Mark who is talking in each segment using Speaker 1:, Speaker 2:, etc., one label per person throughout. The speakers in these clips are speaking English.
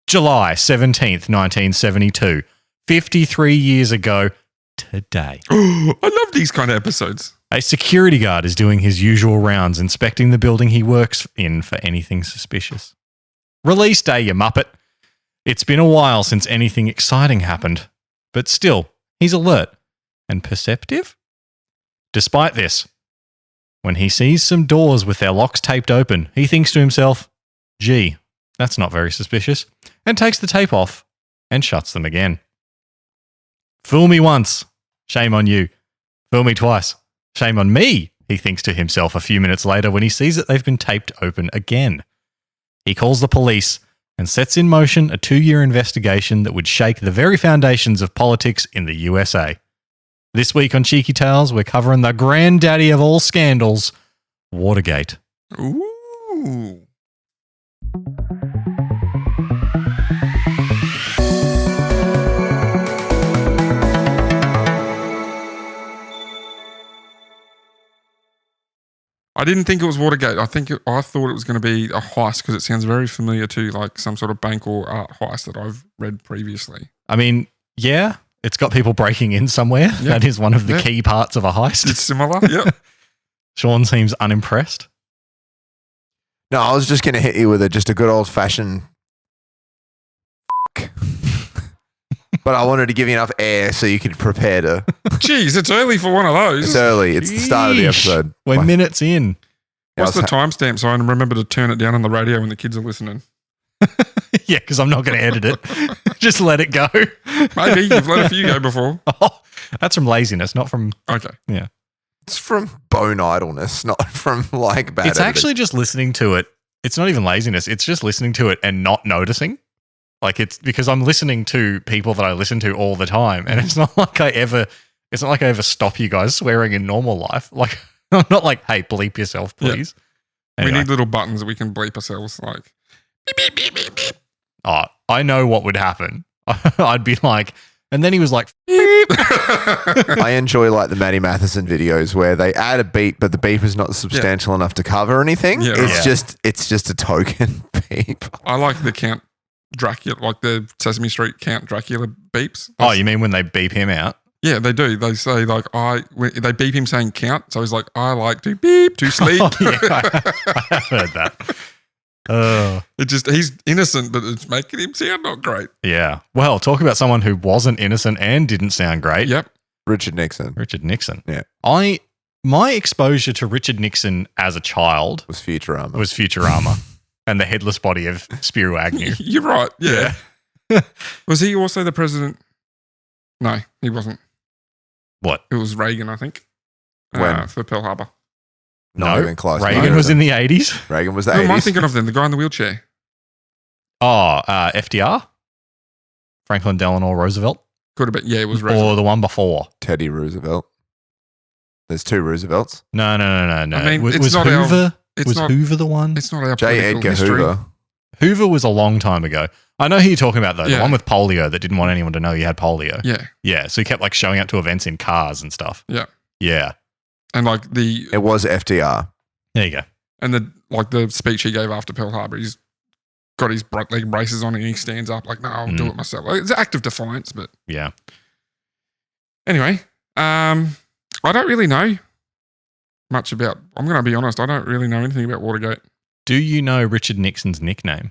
Speaker 1: July 17th, 1972. 53 years ago today.
Speaker 2: I love these kind of episodes.
Speaker 1: A security guard is doing his usual rounds, inspecting the building he works in for anything suspicious. Release day, you muppet. It's been a while since anything exciting happened, but still, he's alert and perceptive. Despite this, when he sees some doors with their locks taped open, he thinks to himself, gee, that's not very suspicious, and takes the tape off and shuts them again. Fool me once, shame on you. Fool me twice, shame on me, he thinks to himself a few minutes later when he sees that they've been taped open again. He calls the police and sets in motion a 2-year investigation that would shake the very foundations of politics in the USA. This week on Cheeky Tales, we're covering the granddaddy of all scandals, Watergate.
Speaker 2: Ooh. I didn't think it was Watergate. I thought it was going to be a heist because it sounds very familiar to like some sort of bank or art heist that I've read previously.
Speaker 1: I mean, yeah, it's got people breaking in somewhere. Yep. That is one of the key parts of a heist.
Speaker 2: It's similar, yeah.
Speaker 1: Sean seems unimpressed.
Speaker 3: No, I was just going to hit you with just a good old-fashioned but I wanted to give you enough air so you could prepare to...
Speaker 2: Jeez, it's early for one of those.
Speaker 3: It's early. It's the start of the episode.
Speaker 1: We're minutes in.
Speaker 2: What's the timestamp so I remember to turn it down on the radio when the kids are listening?
Speaker 1: Yeah, because I'm not going to edit it. Just let it go.
Speaker 2: Maybe. You've let a few go before.
Speaker 1: Oh, that's from laziness, not from...
Speaker 2: Okay.
Speaker 1: Yeah.
Speaker 3: It's from bone idleness, not from like bad
Speaker 1: It's
Speaker 3: editing.
Speaker 1: actually just listening to it. It's not even laziness. It's just listening to it and not noticing. Like it's because I'm listening to people that I listen to all the time, and it's not like I ever stop you guys swearing in normal life. Like I'm not like, hey, bleep yourself, please.
Speaker 2: Yeah.
Speaker 1: Anyway.
Speaker 2: We need little buttons that we can bleep ourselves, like beep, beep, beep, beep, beep.
Speaker 1: Oh, I know what would happen. I'd be like, and then he was like, beep.
Speaker 3: I enjoy like the Matty Matheson videos where they add a beep, but the beep is not substantial enough to cover anything.
Speaker 2: Yeah,
Speaker 3: it's just a token beep.
Speaker 2: I like the Count Dracula, like the Sesame Street Count Dracula beeps.
Speaker 1: Oh, you mean when they beep him out?
Speaker 2: Yeah, they do. They say like they beep him saying count, so he's like, I like to beep to sleep.
Speaker 1: Oh, yeah, I have heard that.
Speaker 2: He's innocent, but it's making him sound not great.
Speaker 1: Yeah. Well, talk about someone who wasn't innocent and didn't sound great.
Speaker 2: Yep.
Speaker 3: Richard Nixon.
Speaker 1: Yeah.
Speaker 3: Yeah.
Speaker 1: My exposure to Richard Nixon as a child
Speaker 3: was Futurama.
Speaker 1: And the headless body of Spiro Agnew.
Speaker 2: You're right. Yeah. Was he also the president? No, he wasn't.
Speaker 1: What?
Speaker 2: It was Reagan, I think.
Speaker 3: When?
Speaker 2: For Pearl Harbor.
Speaker 3: Not even close.
Speaker 1: Reagan was in the 80s.
Speaker 3: Reagan was the
Speaker 2: Who
Speaker 3: 80s.
Speaker 2: am I thinking of then? The guy in the wheelchair.
Speaker 1: Oh, FDR? Franklin Delano Roosevelt?
Speaker 2: Could have been. Yeah, it was Roosevelt.
Speaker 1: Or the one before?
Speaker 3: Teddy Roosevelt. There's two Roosevelts.
Speaker 1: No.
Speaker 2: I mean,
Speaker 1: was
Speaker 2: not
Speaker 1: Hoover?
Speaker 2: It's
Speaker 1: was
Speaker 2: not,
Speaker 1: Hoover the one?
Speaker 2: It's not our
Speaker 3: J.
Speaker 2: political
Speaker 3: Edgar
Speaker 2: history.
Speaker 3: Hoover.
Speaker 1: Hoover was a long time ago. I know who you're talking about, though.
Speaker 2: Yeah.
Speaker 1: The one with polio that didn't want anyone to know he had polio.
Speaker 2: Yeah.
Speaker 1: Yeah, so he kept like showing up to events in cars and stuff.
Speaker 2: Yeah.
Speaker 1: Yeah.
Speaker 2: And like
Speaker 3: It was FDR.
Speaker 1: There you go.
Speaker 2: And the speech he gave after Pearl Harbor, he's got his leg braces on and he stands up like, no, I'll do it myself. Like, it's an act of defiance, but
Speaker 1: Yeah.
Speaker 2: anyway, I don't really know much about, I'm going to be honest, I don't really know anything about Watergate.
Speaker 1: Do you know Richard Nixon's nickname?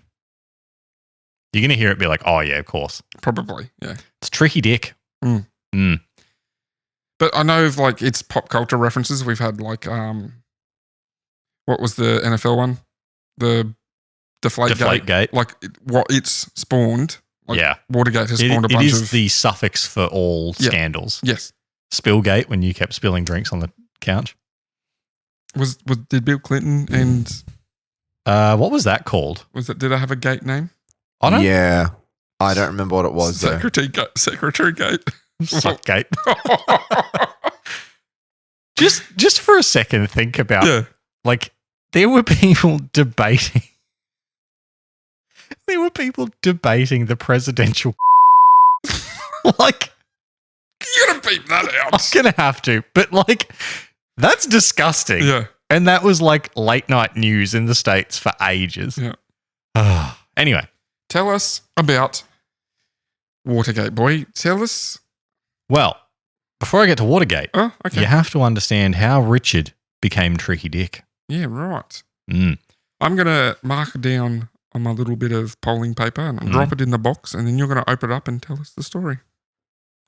Speaker 1: You're going to hear it be like, oh, yeah, of course.
Speaker 2: Probably, yeah.
Speaker 1: It's Tricky Dick.
Speaker 2: But I know of like its pop culture references. We've had like, what was the NFL one? The Deflategate. Like what it's spawned. Like
Speaker 1: Yeah.
Speaker 2: Watergate has spawned a bunch of...
Speaker 1: It is the suffix for all scandals.
Speaker 2: Yes.
Speaker 1: Spillgate, when you kept spilling drinks on the couch.
Speaker 2: Did Bill Clinton and...
Speaker 1: What was that called?
Speaker 2: Did I have a gate name?
Speaker 1: I don't
Speaker 3: Yeah. I don't remember what it was though.
Speaker 2: Secretary Gate.
Speaker 1: Suckgate. just for a second, think about like there were people debating. There were people debating the presidential. Like,
Speaker 2: You're going to beep that out.
Speaker 1: I'm gonna have to, but like, that's disgusting.
Speaker 2: Yeah.
Speaker 1: And that was like late night news in the States for ages.
Speaker 2: Yeah.
Speaker 1: Anyway,
Speaker 2: tell us about Watergate, boy. Tell us.
Speaker 1: Well, before I get to Watergate,
Speaker 2: Oh, okay.
Speaker 1: you have to understand how Richard became Tricky Dick.
Speaker 2: Yeah, right.
Speaker 1: Mm.
Speaker 2: I'm going to mark down on my little bit of polling paper and drop it in the box, and then you're going to open it up and tell us the story.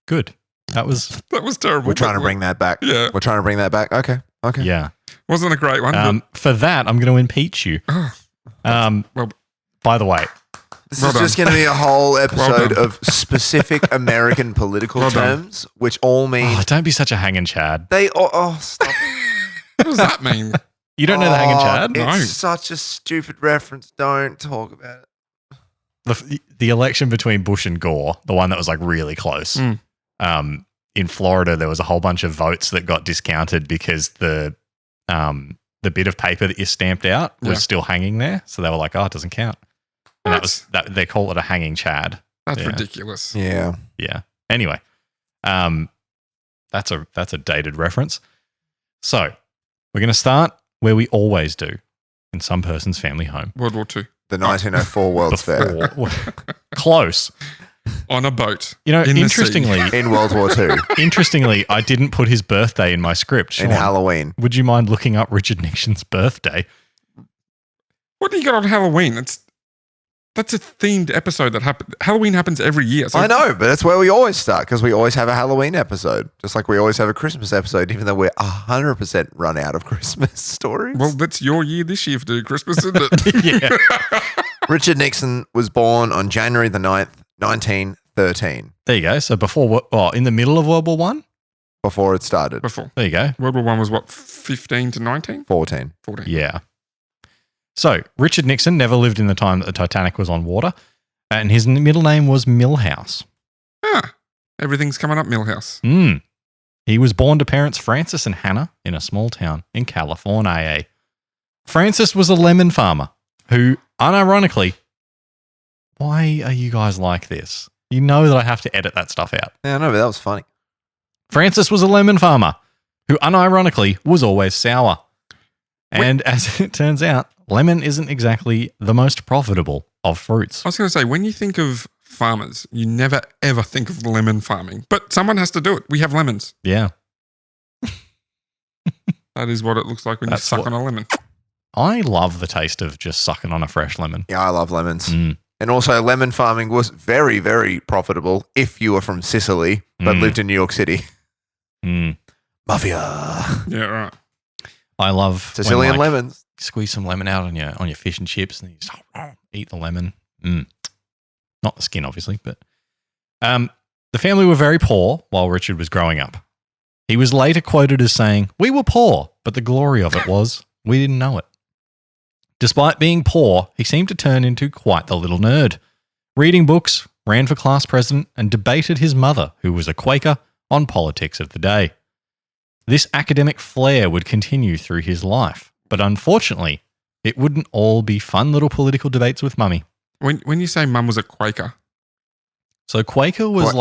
Speaker 1: Good. That was
Speaker 2: terrible.
Speaker 3: We're trying to bring that back.
Speaker 2: Yeah.
Speaker 3: We're trying to bring that back. Okay.
Speaker 1: Yeah.
Speaker 2: Wasn't a great one.
Speaker 1: For that, I'm going to impeach you.
Speaker 2: Well,
Speaker 1: by the way,
Speaker 3: this is just going to be a whole episode of specific American political terms, which all mean.
Speaker 1: don't be such a hanging Chad.
Speaker 3: Stop.
Speaker 2: What does that mean?
Speaker 1: You don't know the hanging Chad?
Speaker 3: It's such a stupid reference. Don't talk about
Speaker 1: it. The election between Bush and Gore, the one that was like really close. In Florida, there was a whole bunch of votes that got discounted because the bit of paper that you stamped out was still hanging there. So they were like, it doesn't count. And that they call it a hanging Chad.
Speaker 2: That's ridiculous.
Speaker 3: Yeah.
Speaker 1: Yeah. Anyway, that's a dated reference. So we're going to start where we always do, in some person's family home.
Speaker 2: World War II.
Speaker 3: The 1904 World's Fair.
Speaker 1: Close.
Speaker 2: On a boat.
Speaker 1: Interestingly.
Speaker 3: In World War II.
Speaker 1: Interestingly, I didn't put his birthday in my script. Sean,
Speaker 3: in Halloween.
Speaker 1: Would you mind looking up Richard Nixon's birthday?
Speaker 2: What do you got on Halloween? That's a themed episode that happens. Halloween happens every year. So
Speaker 3: I know, but that's where we always start because we always have a Halloween episode, just like we always have a Christmas episode, even though we're 100% run out of Christmas stories.
Speaker 2: Well, that's your year this year for doing Christmas, isn't it?
Speaker 1: Yeah.
Speaker 3: Richard Nixon was born on January the 9th, 1913.
Speaker 1: There you go. So in the middle of World War I?
Speaker 3: Before it started.
Speaker 2: Before.
Speaker 1: There you go.
Speaker 2: World War I was what, 15 to 19?
Speaker 3: 14.
Speaker 1: Yeah. So, Richard Nixon never lived in the time that the Titanic was on water, and his middle name was Milhouse.
Speaker 2: Everything's coming up Milhouse.
Speaker 1: He was born to parents Francis and Hannah in a small town in California. Francis was a lemon farmer who, unironically, why are you guys like this? You know that I have to edit that stuff out.
Speaker 3: Yeah, I know, but that was funny.
Speaker 1: Francis was a lemon farmer who, unironically, was always sour. And as it turns out, lemon isn't exactly the most profitable of fruits.
Speaker 2: I was going to say, when you think of farmers, you never ever think of lemon farming. But someone has to do it. We have lemons.
Speaker 1: Yeah.
Speaker 2: That is what it looks like when you suck on a lemon.
Speaker 1: I love the taste of just sucking on a fresh lemon.
Speaker 3: Yeah, I love lemons. And also, lemon farming was very, very profitable if you were from Sicily but lived in New York City. Mafia.
Speaker 2: Yeah, right.
Speaker 1: I love
Speaker 3: Sicilian lemons.
Speaker 1: Squeeze some lemon out on your fish and chips, and you just eat the lemon. Not the skin, obviously, but the family were very poor while Richard was growing up. He was later quoted as saying, "We were poor, but the glory of it was we didn't know it." Despite being poor, he seemed to turn into quite the little nerd. Reading books, ran for class president, and debated his mother, who was a Quaker, on politics of the day. This academic flair would continue through his life, but unfortunately, it wouldn't all be fun little political debates with Mummy.
Speaker 2: When you say Mum was a Quaker,
Speaker 1: so Quaker was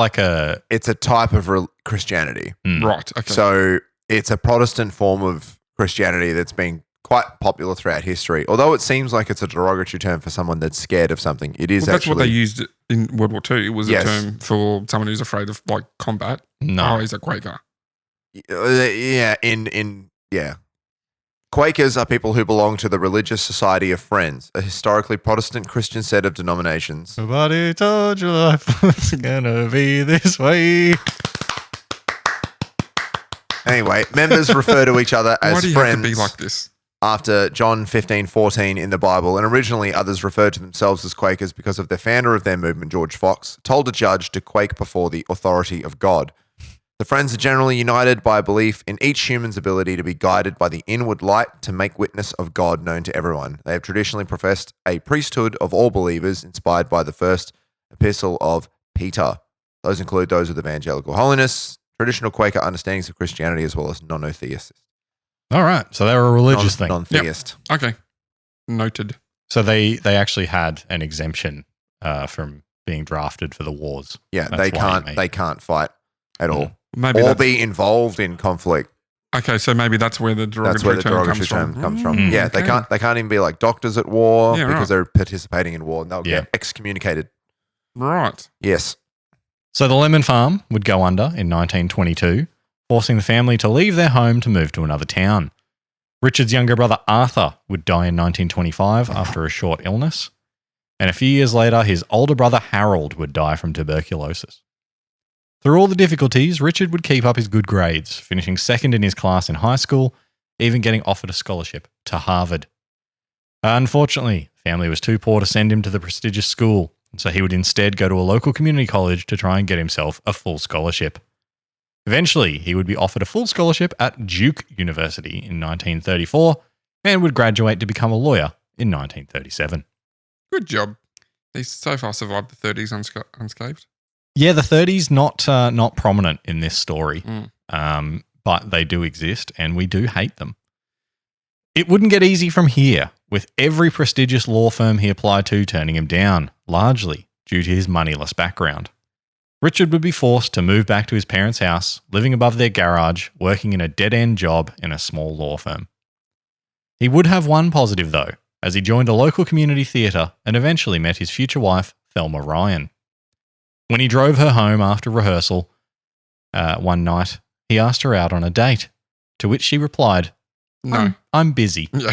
Speaker 3: it's a type of Christianity,
Speaker 2: right? Okay,
Speaker 3: so it's a Protestant form of Christianity that's been quite popular throughout history. Although it seems like it's a derogatory term for someone that's scared of something, it is
Speaker 2: that's what they used in World War II. It was
Speaker 3: Yes.
Speaker 2: a term for someone who's afraid of like combat.
Speaker 1: No.
Speaker 2: Oh, he's a Quaker.
Speaker 3: Yeah. Quakers are people who belong to the Religious Society of Friends, a historically Protestant Christian set of denominations.
Speaker 1: Nobody told you life was gonna be this way.
Speaker 3: Anyway, members refer to each other as
Speaker 2: Why do you
Speaker 3: friends
Speaker 2: have to be like this?
Speaker 3: after John 15:14 in the Bible, and originally others referred to themselves as Quakers because of the founder of their movement, George Fox, told a judge to quake before the authority of God. The Friends are generally united by a belief in each human's ability to be guided by the inward light to make witness of God known to everyone. They have traditionally professed a priesthood of all believers inspired by the first epistle of Peter. Those include those with evangelical holiness, traditional Quaker understandings of Christianity, as well as non-theist.
Speaker 1: All right, so they were a religious thing.
Speaker 3: Non-theist.
Speaker 2: Yep. Okay, noted.
Speaker 1: So they actually had an exemption from being drafted for the wars.
Speaker 3: Yeah,
Speaker 1: That's
Speaker 3: they can't fight at all.
Speaker 2: Maybe
Speaker 3: or be involved in conflict.
Speaker 2: Okay, so maybe that's where the derogatory term comes from.
Speaker 3: Yeah,
Speaker 2: okay.
Speaker 3: they can't even be like doctors at war
Speaker 2: Yeah,
Speaker 3: because
Speaker 2: right.
Speaker 3: they're participating in war and they'll get excommunicated.
Speaker 2: Right.
Speaker 3: Yes.
Speaker 1: So the lemon farm would go under in 1922, forcing the family to leave their home to move to another town. Richard's younger brother Arthur would die in 1925 after a short illness, and a few years later his older brother Harold would die from tuberculosis. Through all the difficulties, Richard would keep up his good grades, finishing second in his class in high school, even getting offered a scholarship to Harvard. Unfortunately, family was too poor to send him to the prestigious school, so he would instead go to a local community college to try and get himself a full scholarship. Eventually, he would be offered a full scholarship at Duke University in 1934 and would graduate to become a lawyer in 1937.
Speaker 2: Good job. He's so far survived the 30s unscathed.
Speaker 1: Yeah, the 30s not prominent in this story, but they do exist and we do hate them. It wouldn't get easy from here, with every prestigious law firm he applied to turning him down, largely due to his moneyless background. Richard would be forced to move back to his parents' house, living above their garage, working in a dead-end job in a small law firm. He would have one positive, though, as he joined a local community theatre and eventually met his future wife, Thelma Ryan. When he drove her home after rehearsal one night, he asked her out on a date, to which she replied,
Speaker 2: "No,
Speaker 1: I'm busy."
Speaker 2: Yeah.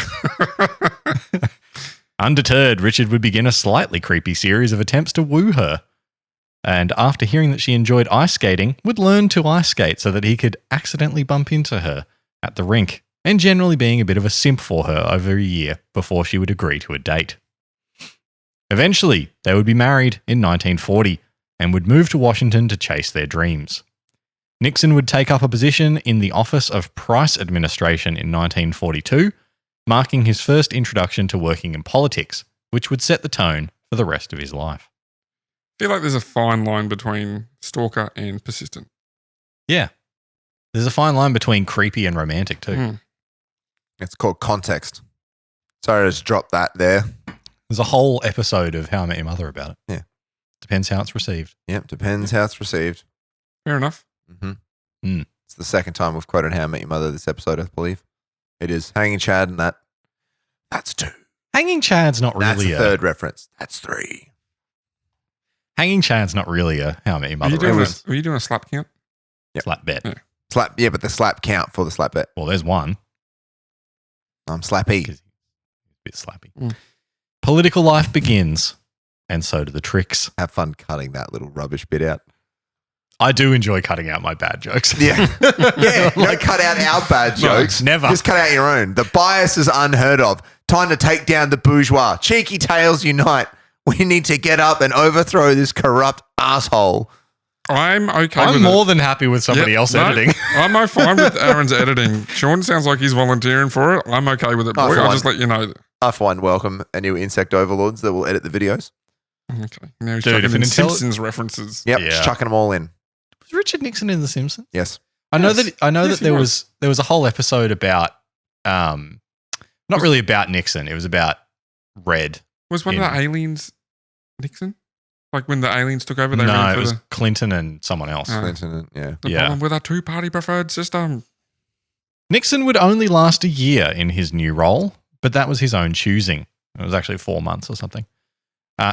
Speaker 1: Undeterred, Richard would begin a slightly creepy series of attempts to woo her. And after hearing that she enjoyed ice skating, would learn to ice skate so that he could accidentally bump into her at the rink, and generally being a bit of a simp for her over a year before she would agree to a date. Eventually, they would be married in 1940 and would move to Washington to chase their dreams. Nixon would take up a position in the Office of Price Administration in 1942, marking his first introduction to working in politics, which would set the tone for the rest of his life.
Speaker 2: I feel like there's a fine line between stalker and persistent.
Speaker 1: Yeah. There's a fine line between creepy and romantic too.
Speaker 2: Mm.
Speaker 3: It's called context. Sorry to just drop that there.
Speaker 1: There's a whole episode of How I Met Your Mother about it.
Speaker 3: Yeah.
Speaker 1: Depends how it's received.
Speaker 3: Yep, depends how it's received.
Speaker 2: Fair enough.
Speaker 3: Mm-hmm.
Speaker 1: Mm.
Speaker 3: It's the second time we've quoted How I Met Your Mother this episode, I believe. It is Hanging Chad and that's 2.
Speaker 1: Hanging Chad's not
Speaker 3: That's
Speaker 1: really
Speaker 3: the third reference. That's 3.
Speaker 1: Hanging Chad's not really a How I Met Your
Speaker 2: Are
Speaker 1: Mother
Speaker 2: you,
Speaker 1: reference.
Speaker 2: doing a slap count?
Speaker 1: Slap bet.
Speaker 2: Yeah.
Speaker 3: Slap, yeah, but the slap count for the slap bet.
Speaker 1: Well, there's one.
Speaker 3: Slappy.
Speaker 1: A bit slappy.
Speaker 2: Mm.
Speaker 1: Political life begins, and so do the tricks.
Speaker 3: Have fun cutting that little rubbish bit out.
Speaker 1: I do enjoy cutting out my bad jokes.
Speaker 3: Yeah. Yeah. Don't cut out our bad jokes.
Speaker 1: Never.
Speaker 3: Just cut out your own. The bias is unheard of. Time to take down the bourgeois. Cheeky tails unite. We need to get up and overthrow this corrupt asshole.
Speaker 2: I'm okay
Speaker 1: I'm
Speaker 2: with
Speaker 1: more than happy with somebody else editing.
Speaker 2: I'm fine with Aaron's editing. Sean sounds like he's volunteering for it. I'm okay with it, boy. I'll just let you know.
Speaker 3: I find welcome a new insect overlords that will edit the videos.
Speaker 2: Okay. Now he's
Speaker 1: Dude,
Speaker 2: chucking
Speaker 1: if
Speaker 2: in
Speaker 1: an
Speaker 2: Simpsons references.
Speaker 3: Yep,
Speaker 1: Yeah.
Speaker 3: just chucking them all in.
Speaker 1: Was Richard Nixon in The Simpsons?
Speaker 3: Yes.
Speaker 1: I know
Speaker 2: Yes.
Speaker 1: that
Speaker 2: Yes, he
Speaker 1: there was a whole episode about not really about Nixon. It was about Red.
Speaker 2: Was one of the aliens Nixon? Like when the aliens took over, they
Speaker 1: No,
Speaker 2: ran
Speaker 1: it
Speaker 2: for
Speaker 1: was Clinton and someone else.
Speaker 3: Clinton, yeah.
Speaker 2: the
Speaker 1: Yeah.
Speaker 2: problem with our two-party preferred system.
Speaker 1: Nixon would only last a year in his new role, but that was his own choosing. It was actually 4 months or something.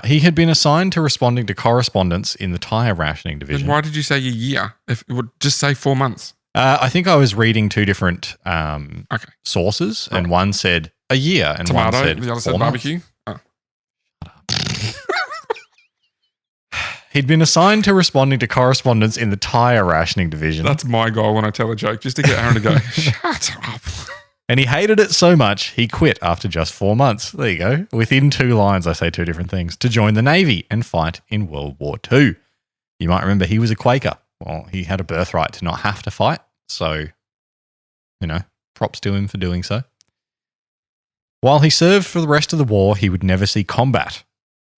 Speaker 1: He had been assigned to responding to correspondence in the tire rationing
Speaker 2: Then
Speaker 1: division.
Speaker 2: why did you say a year? If it would just say 4 months.
Speaker 1: I think I was reading two different
Speaker 2: Okay.
Speaker 1: sources, and one said a year, and
Speaker 2: Tomato,
Speaker 1: one said
Speaker 2: the other
Speaker 1: 4
Speaker 2: said
Speaker 1: months.
Speaker 2: barbecue. Oh.
Speaker 1: He'd been assigned to responding to correspondence in the tire rationing division.
Speaker 2: That's my goal when I tell a joke, just to get Aaron to go, shut up.
Speaker 1: And he hated it so much, he quit after just 4 months. There you go. Within 2 lines, I say 2 different things. To join the Navy and fight in World War II. You might remember he was a Quaker. Well, he had a birthright to not have to fight. So, props to him for doing so. While he served for the rest of the war, he would never see combat.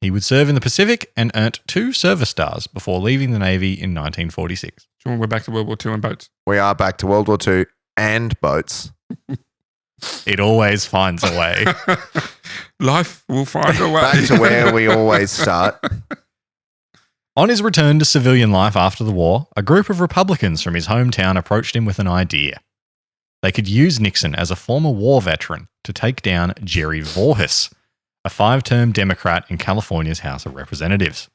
Speaker 1: He would serve in the Pacific and earned 2 service stars before leaving the Navy in 1946.
Speaker 2: Sean, we're back to World War II and boats.
Speaker 3: We are back to World War II and boats.
Speaker 1: It always finds a way.
Speaker 2: Life will find a way.
Speaker 3: Back to where we always start.
Speaker 1: On his return to civilian life after the war, a group of Republicans from his hometown approached him with an idea. they could use Nixon as a former war veteran to take down Jerry Voorhis, a 5-term Democrat in California's House of Representatives.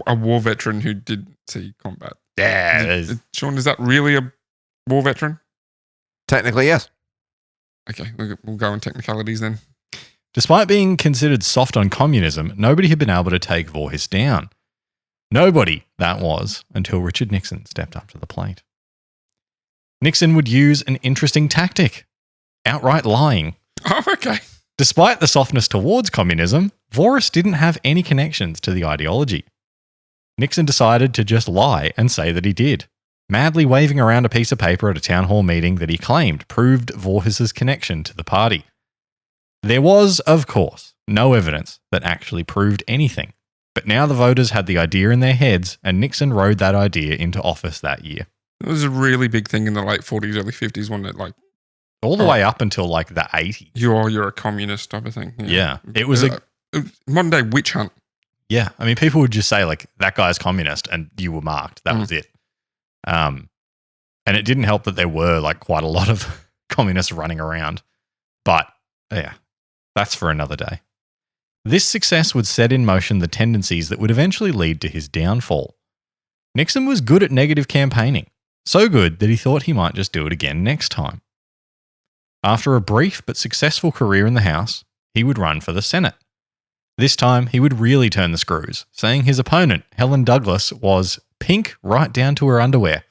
Speaker 2: A war veteran who did see combat.
Speaker 1: Yeah.
Speaker 2: Sean, is that really a war veteran?
Speaker 3: Technically, yes.
Speaker 2: Okay, we'll go on technicalities then.
Speaker 1: Despite being considered soft on communism, nobody had been able to take Voorhis down. Nobody, that was, until Richard Nixon stepped up to the plate. Nixon would use an interesting tactic: outright lying.
Speaker 2: Oh, okay.
Speaker 1: Despite the softness towards communism, Voorhis didn't have any connections to the ideology. Nixon decided to just lie and say that he did, madly waving around a piece of paper at a town hall meeting that he claimed proved Voorhis's connection to the party. There was, of course, no evidence that actually proved anything, but now the voters had the idea in their heads, and Nixon rode that idea into office that year.
Speaker 2: It was a really big thing in the late 40s, early 50s, wasn't it? Like,
Speaker 1: all the way up until like the 80s.
Speaker 2: You're a communist type of thing.
Speaker 1: Yeah. It was a
Speaker 2: modern day witch hunt.
Speaker 1: Yeah. I mean, people would just say like, that guy's communist, and you were marked. That was it. And it didn't help that there were like quite a lot of communists running around. But yeah, that's for another day. This success would set in motion the tendencies that would eventually lead to his downfall. Nixon was good at negative campaigning, so good that he thought he might just do it again next time. After a brief but successful career in the House, he would run for the Senate. This time, he would really turn the screws, saying his opponent, Helen Douglas, was pink right down to her underwear,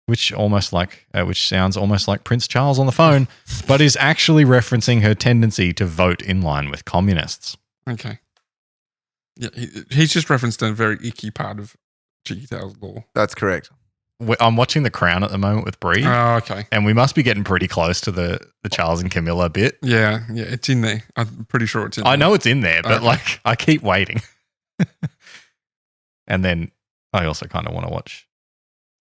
Speaker 1: which sounds almost like Prince Charles on the phone, but is actually referencing her tendency to vote in line with communists.
Speaker 2: Okay. Yeah, he's just referenced a very icky part of Cheeky Tales law.
Speaker 3: That's correct.
Speaker 1: I'm watching The Crown at the moment with Brie.
Speaker 2: Oh, okay.
Speaker 1: And we must be getting pretty close to the Charles and Camilla bit.
Speaker 2: Yeah, it's in there. I'm pretty sure it's in there.
Speaker 1: I know it's in there, but like I keep waiting. And then I also kind of want to watch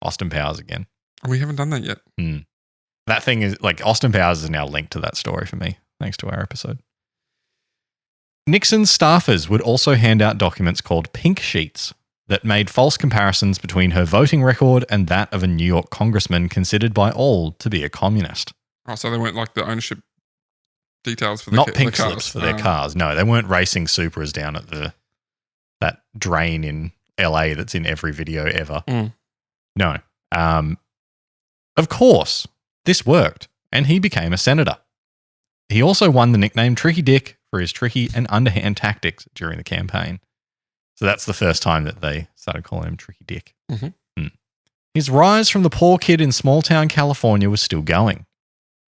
Speaker 1: Austin Powers again.
Speaker 2: We haven't done that yet.
Speaker 1: That thing is like Austin Powers is now linked to that story for me, thanks to our episode. Nixon's staffers would also hand out documents called pink sheets that made false comparisons between her voting record and that of a New York congressman considered by all to be a communist.
Speaker 2: Oh, so they weren't like the ownership details for
Speaker 1: Not pink
Speaker 2: the cars.
Speaker 1: slips for their cars. No, they weren't racing Supras down at that drain in LA that's in every video ever. No. Of course, this worked, and he became a senator. He also won the nickname Tricky Dick for his tricky and underhand tactics during the campaign. So that's the first time that they started calling him Tricky Dick. His rise from the poor kid in small-town California was still going.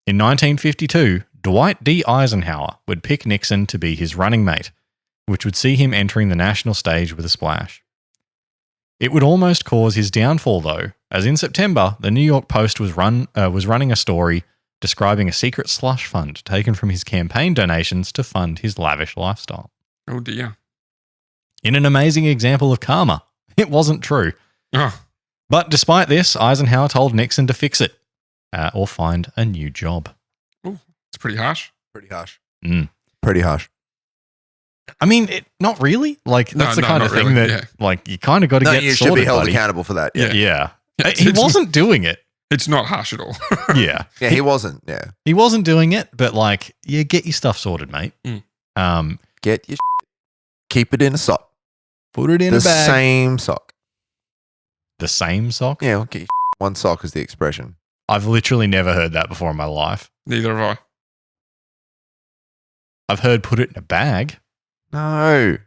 Speaker 1: In 1952, Dwight D. Eisenhower would pick Nixon to be his running mate, which would see him entering the national stage with a splash. It would almost cause his downfall, though, as in September, the New York Post was running a story describing a secret slush fund taken from his campaign donations to fund his lavish lifestyle.
Speaker 2: Oh, dear.
Speaker 1: In an amazing example of karma, it wasn't true.
Speaker 2: Oh.
Speaker 1: But despite this, Eisenhower told Nixon to fix it or find a new job.
Speaker 2: Oh, it's pretty harsh.
Speaker 3: Pretty harsh.
Speaker 1: Pretty harsh. I mean, not really. Like, that's the kind of thing that, like, you kind of got to get sorted,
Speaker 3: you should be held accountable for that.
Speaker 1: Yeah. He wasn't doing it.
Speaker 2: It's not harsh at all.
Speaker 1: Yeah.
Speaker 3: Yeah, he wasn't. Yeah.
Speaker 1: He wasn't doing it, but, like, get your stuff sorted, mate.
Speaker 3: Get your keep it in a sock.
Speaker 1: Put it in a bag.
Speaker 3: The same sock.
Speaker 1: The same sock?
Speaker 3: Yeah, get your one sock is the expression.
Speaker 1: I've literally never heard that before in my life.
Speaker 2: Neither have I.
Speaker 1: I've heard put it in a bag.
Speaker 3: No.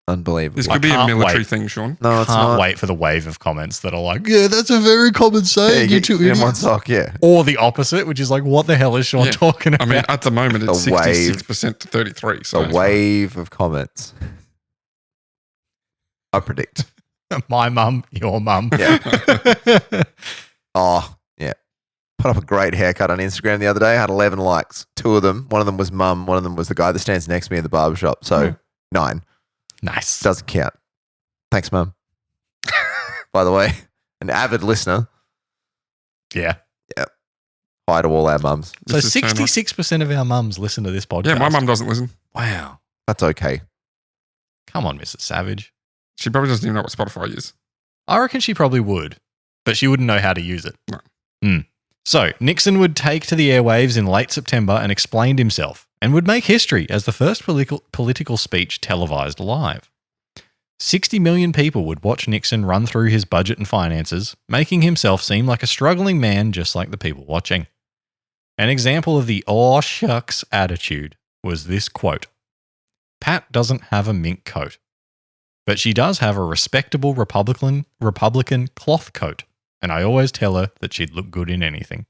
Speaker 3: Unbelievable.
Speaker 2: This could be a military thing, Sean.
Speaker 3: No, it's not.
Speaker 1: Can't wait for the wave of comments that are like, yeah, that's a very common saying.
Speaker 3: Yeah, get in one sock, yeah.
Speaker 1: Or the opposite, which is like, what the hell is Sean talking about?
Speaker 2: I mean, at the moment, it's 66% to 33%. So
Speaker 3: a wave of comments. I predict.
Speaker 1: My mum, your mum.
Speaker 3: Yeah. Oh, yeah. Put up a great haircut on Instagram the other day. I had 11 likes. 2 of them. One of them was mum. One of them was the guy that stands next to me in the barbershop. So 9.
Speaker 1: Nice.
Speaker 3: Doesn't count. Thanks, mum. By the way, an avid listener.
Speaker 1: Yeah.
Speaker 3: Yeah. Hi to all our mums.
Speaker 1: So 66% of our mums listen to this podcast.
Speaker 2: Yeah, my mum doesn't listen.
Speaker 1: Wow.
Speaker 3: That's okay.
Speaker 1: Come on, Mrs. Savage.
Speaker 2: She probably doesn't even know what Spotify is.
Speaker 1: I reckon she probably would. but she wouldn't know how to use it.
Speaker 2: No.
Speaker 1: So Nixon would take to the airwaves in late September and explained himself, and would make history as the first political speech televised live. 60 million people would watch Nixon run through his budget and finances, making himself seem like a struggling man just like the people watching. An example of the "aw shucks" attitude was this quote: "Pat doesn't have a mink coat, but she does have a respectable Republican cloth coat, and I always tell her that she'd look good in anything."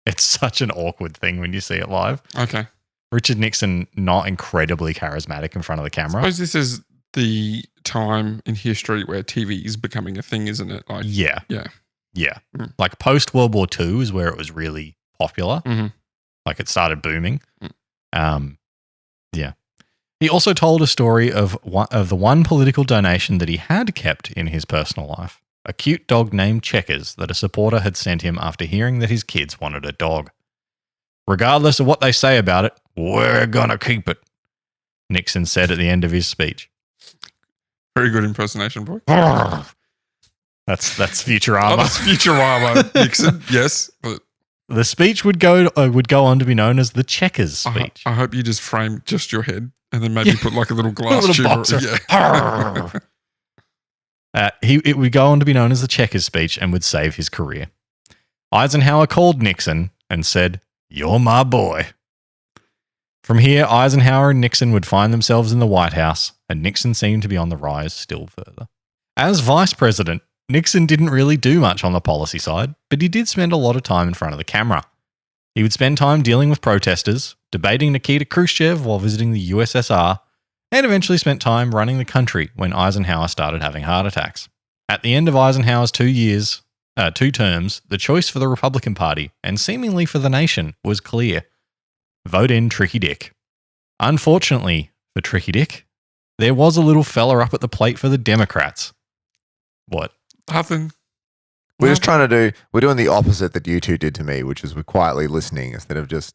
Speaker 1: It's such an awkward thing when you see it live.
Speaker 2: Okay.
Speaker 1: Richard Nixon, not incredibly charismatic in front of the camera.
Speaker 2: I suppose this is the time in history where TV is becoming a thing, isn't it? Like,
Speaker 1: Yeah.
Speaker 2: Yeah.
Speaker 1: Like post World War II is where it was really popular.
Speaker 2: Mm-hmm.
Speaker 1: Like it started booming. Yeah. He also told a story of the one political donation that he had kept in his personal life. A cute dog named Checkers that a supporter had sent him after hearing that his kids wanted a dog. "Regardless of what they say about it, we're gonna keep it," Nixon said at the end of his speech.
Speaker 2: Very good impersonation, boy.
Speaker 1: That's Futurama.
Speaker 2: Oh, that's Futurama, Nixon. Yes. But
Speaker 1: the speech would go on to be known as the Checkers speech.
Speaker 2: I hope you just frame just your head and then maybe put like a little glass tube.
Speaker 1: Boxer.
Speaker 2: Yeah.
Speaker 1: It would go on to be known as the Checkers speech and would save his career. Eisenhower called Nixon and said, "You're my boy." From here, Eisenhower and Nixon would find themselves in the White House, and Nixon seemed to be on the rise still further. As vice president, Nixon didn't really do much on the policy side, but he did spend a lot of time in front of the camera. He would spend time dealing with protesters, debating Nikita Khrushchev while visiting the USSR, and eventually spent time running the country when Eisenhower started having heart attacks. At the end of Eisenhower's 2 terms, the choice for the Republican Party, and seemingly for the nation, was clear. Vote in Tricky Dick. Unfortunately for Tricky Dick, there was a little fella up at the plate for the Democrats. What?
Speaker 2: Nothing.
Speaker 3: We're doing the opposite that you two did to me, which is we're quietly listening instead of just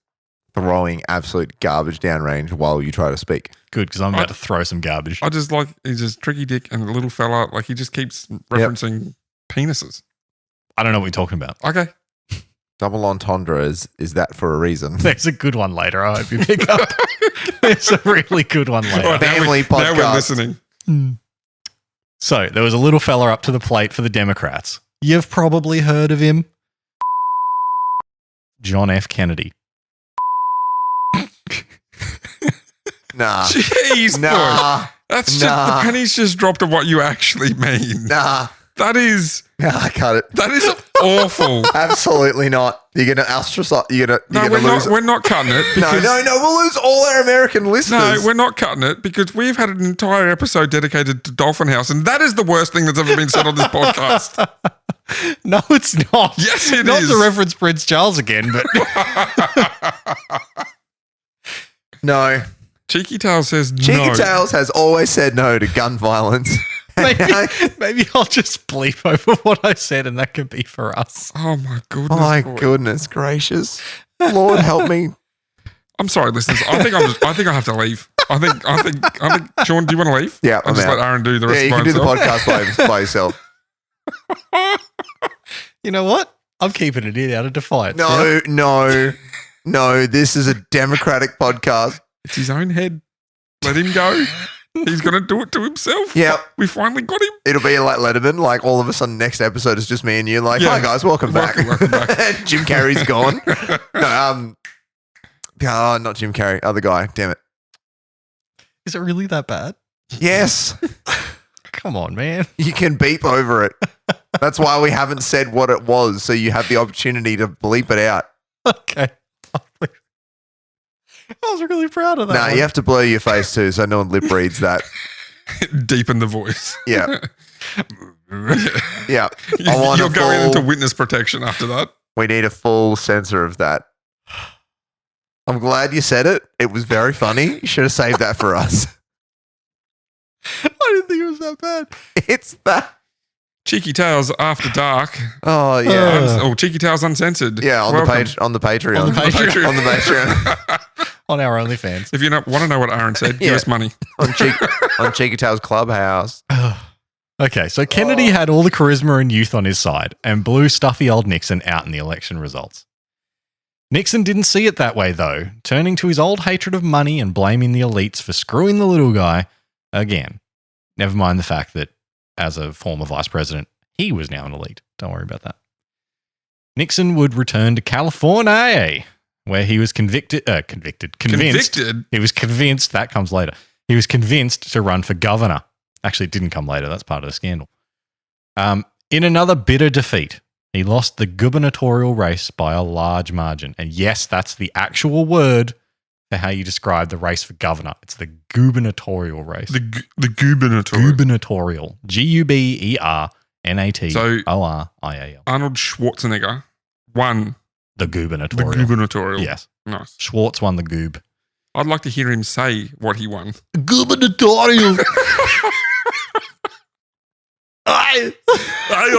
Speaker 3: throwing absolute garbage downrange while you try to speak.
Speaker 1: Good, because I'm about to throw some garbage.
Speaker 2: I just like, he's just Tricky Dick and the little fella, like he just keeps referencing penises.
Speaker 1: I don't know what you're talking about.
Speaker 2: Okay.
Speaker 3: Double entendre is that for a reason?
Speaker 1: There's a good one later. I hope you pick up. There's a really good one later.
Speaker 2: Right,
Speaker 3: Family podcast.
Speaker 2: Now we're listening.
Speaker 1: So there was a little fella up to the plate for the Democrats. You've probably heard of him. John F. Kennedy.
Speaker 3: Nah.
Speaker 2: Jeez,
Speaker 3: nah.
Speaker 2: boy. That's just, the pennies just dropped of what you actually mean.
Speaker 3: Nah.
Speaker 2: That is...
Speaker 3: Nah, cut it.
Speaker 2: That is awful.
Speaker 3: Absolutely not. You're going to ostracize. You're going to lose.
Speaker 2: We're not cutting it.
Speaker 3: No. We'll lose all our American listeners.
Speaker 2: No, we're not cutting it because we've had an entire episode dedicated to Dolphin House, and that is the worst thing that's ever been said on this podcast.
Speaker 1: No, it's not.
Speaker 2: Yes, it is.
Speaker 1: Not to reference Prince Charles again, but...
Speaker 3: No.
Speaker 2: Cheeky Tails says no.
Speaker 3: Cheeky Tails has always said no to gun violence.
Speaker 1: Maybe I'll just bleep over what I said and that can be for us.
Speaker 2: Oh my goodness.
Speaker 3: My goodness gracious. Lord help me.
Speaker 2: I'm sorry, listeners. I think I have to leave. I think Sean, do you want to leave?
Speaker 3: Yeah,
Speaker 2: I'll just
Speaker 3: out.
Speaker 2: let Aaron do the rest
Speaker 3: of it. Yeah, you can do the podcast by yourself.
Speaker 1: You know what? I'm keeping it in out of defiance.
Speaker 3: No. This is a democratic podcast.
Speaker 2: It's his own head. Let him go. He's going to do it to himself.
Speaker 3: Yeah.
Speaker 2: We finally got him.
Speaker 3: It'll be like Letterman. Like all of a sudden next episode is just me and you. Like, hi guys, welcome back.
Speaker 2: Welcome back.
Speaker 3: Jim Carrey's gone. No, not Jim Carrey. Other guy. Damn it.
Speaker 1: Is it really that bad?
Speaker 3: Yes.
Speaker 1: Come on, man.
Speaker 3: You can beep over it. That's why we haven't said what it was. So you have the opportunity to bleep it out.
Speaker 1: Okay. I was really proud of that.
Speaker 3: Nah, you have to blur your face too, so no one lip reads that.
Speaker 2: Deepen the voice.
Speaker 3: Yeah. Yeah.
Speaker 2: You're going into witness protection after that.
Speaker 3: We need a full censor of that. I'm glad you said it. It was very funny. You should have saved that for us.
Speaker 1: I didn't think it was that bad.
Speaker 3: It's that.
Speaker 2: Cheeky Tales After Dark.
Speaker 3: Oh, yeah.
Speaker 2: Cheeky Tales Uncensored.
Speaker 3: Yeah, on the Patreon.
Speaker 2: On the Patreon.
Speaker 3: On the Patreon.
Speaker 1: On our OnlyFans.
Speaker 2: If you want to know what Aaron said, give us money.
Speaker 3: on Cheeky Tales Clubhouse.
Speaker 1: Okay, so Kennedy had all the charisma and youth on his side and blew stuffy old Nixon out in the election results. Nixon didn't see it that way, though, turning to his old hatred of money and blaming the elites for screwing the little guy again. Never mind the fact that, as a former vice president, he was now an elite. Don't worry about that. Nixon would return to California, where he was convinced. He was convinced, that comes later. He was convinced to run for governor. Actually, it didn't come later. That's part of the scandal. In another bitter defeat, he lost the gubernatorial race by a large margin. And yes, that's the actual word for how you describe the race for governor. It's the gubernatorial race.
Speaker 2: The gubernatorial.
Speaker 1: Gubernatorial. Gubernatorial.
Speaker 2: Arnold Schwarzenegger won
Speaker 1: the gubernatorial.
Speaker 2: The gubernatorial.
Speaker 1: Yes.
Speaker 2: Nice.
Speaker 1: Schwartz won the goob.
Speaker 2: I'd like to hear him say what he won.
Speaker 1: Gubernatorial.
Speaker 2: I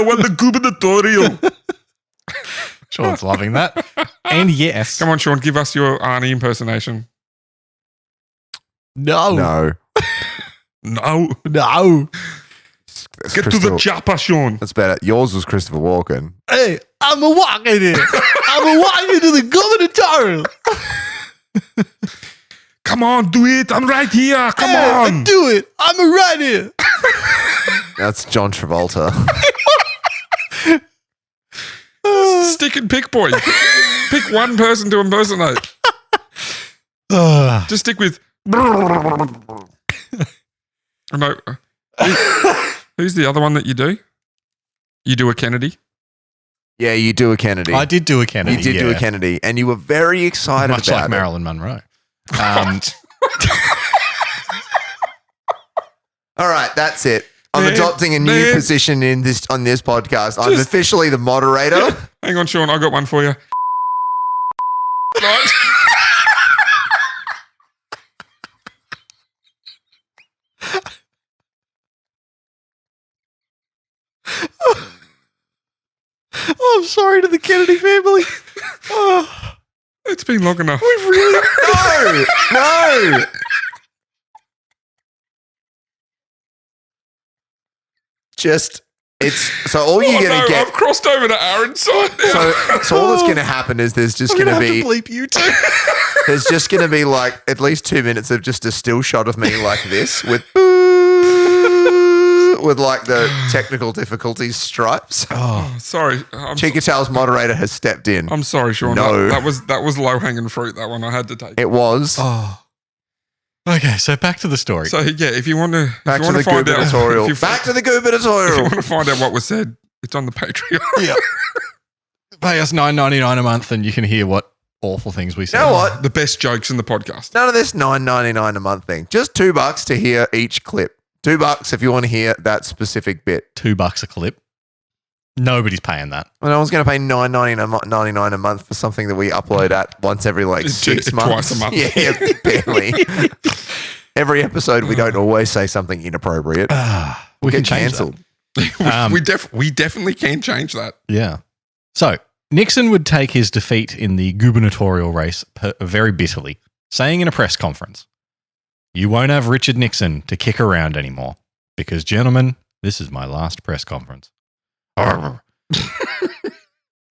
Speaker 2: won the gubernatorial.
Speaker 1: Sean's loving that. And yes.
Speaker 2: Come on, Sean, give us your Arnie impersonation.
Speaker 1: No.
Speaker 2: No. Get to the chopper, Sean.
Speaker 3: That's better. Yours was Christopher Walken.
Speaker 1: Hey, I'm a walking here. I'm a walking to the gubernatorial.
Speaker 2: Come on, do it. I'm right here. Come on.
Speaker 1: Do it. I'm right here.
Speaker 3: That's John Travolta.
Speaker 2: Stick and pick, boy. Pick one person to impersonate. Just stick with. No. Who's the other one that you do? You do a Kennedy?
Speaker 3: Yeah, you do a Kennedy.
Speaker 1: I did do a Kennedy.
Speaker 3: You did do a Kennedy, and you were very excited
Speaker 1: Much
Speaker 3: about
Speaker 1: like
Speaker 3: it.
Speaker 1: Marilyn Monroe.
Speaker 3: All right, that's it. I'm adopting a new position on this podcast. I'm officially the moderator.
Speaker 2: Hang on, Sean. I got one for you. Right.
Speaker 1: Oh, I'm sorry to the Kennedy family. Oh,
Speaker 2: it's been long enough.
Speaker 1: We've really
Speaker 3: No. Just so all you're gonna get.
Speaker 2: I've crossed over to Aaron's side.
Speaker 3: So all that's gonna happen is there's just gonna be
Speaker 1: to bleep you too.
Speaker 3: There's just gonna be like at least 2 minutes of just a still shot of me like this with like the technical difficulties stripes.
Speaker 2: Oh, sorry.
Speaker 3: Chikatow's moderator has stepped in.
Speaker 2: I'm sorry, Sean.
Speaker 3: No.
Speaker 2: That was low hanging fruit. That one I had to take.
Speaker 3: It was.
Speaker 1: Oh. Okay, so back to the story.
Speaker 2: So yeah, if you want to,
Speaker 3: back to the gubernatorial. Back to the gubernatorial.
Speaker 2: If you want to find out what was said, it's on the Patreon.
Speaker 1: Yeah. Pay us $9.99 a month, and you can hear what awful things we say.
Speaker 3: You know what?
Speaker 2: The best jokes in the podcast.
Speaker 3: None of this $9.99 a month thing. Just $2 to hear each clip. $2 if you want to hear that specific bit.
Speaker 1: $2 a clip. Nobody's paying that.
Speaker 3: Well, no one's going to pay $9.99 a month for something that we upload at once every 6 months.
Speaker 2: Twice a month.
Speaker 3: Yeah, barely. Every episode, we don't always say something inappropriate.
Speaker 1: We can
Speaker 3: get
Speaker 1: change
Speaker 3: cancelled.
Speaker 2: We definitely can change that.
Speaker 1: Yeah. So Nixon would take his defeat in the gubernatorial race very bitterly, saying in a press conference, "You won't have Richard Nixon to kick around anymore because, gentlemen, this is my last press conference."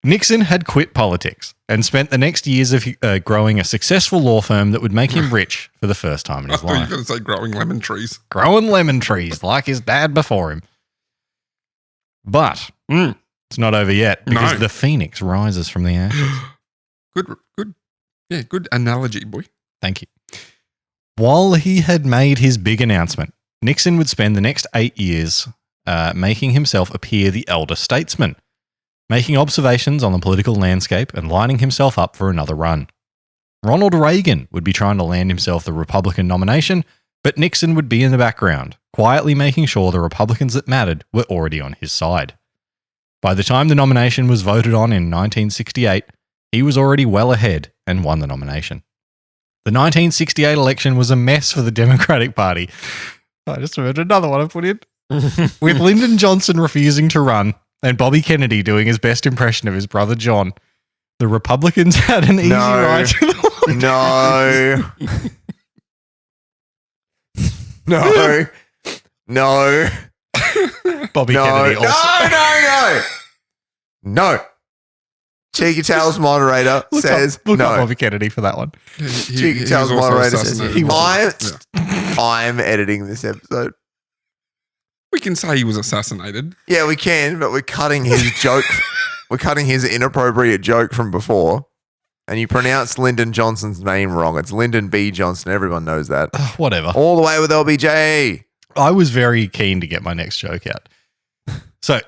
Speaker 1: Nixon had quit politics and spent the next years of growing a successful law firm that would make him rich for the first time in his life.
Speaker 2: I thought you were going to say growing lemon trees.
Speaker 1: Growing lemon trees like his dad before him. But it's not over yet because the phoenix rises from the ashes.
Speaker 2: Good analogy, boy.
Speaker 1: Thank you. While he had made his big announcement, Nixon would spend the next 8 years making himself appear the elder statesman, making observations on the political landscape and lining himself up for another run. Ronald Reagan would be trying to land himself the Republican nomination, but Nixon would be in the background, quietly making sure the Republicans that mattered were already on his side. By the time the nomination was voted on in 1968, he was already well ahead and won the nomination. The 1968 election was a mess for the Democratic Party. I just remembered another one I put in. With Lyndon Johnson refusing to run and Bobby Kennedy doing his best impression of his brother John, the Republicans had an easy ride to the White
Speaker 3: House. No.
Speaker 1: Bobby
Speaker 3: No,
Speaker 1: Kennedy also.
Speaker 3: No. Cheeky Tales moderator says
Speaker 1: look
Speaker 3: no.
Speaker 1: up Bobby Kennedy for that one.
Speaker 3: Cheeky Tales moderator says I'm editing this episode.
Speaker 2: We can say he was assassinated.
Speaker 3: Yeah, we can, but we're cutting his joke. We're cutting his inappropriate joke from before. And you pronounced Lyndon Johnson's name wrong. It's Lyndon B. Johnson. Everyone knows that.
Speaker 1: Whatever.
Speaker 3: All the way with LBJ.
Speaker 1: I was very keen to get my next joke out. So,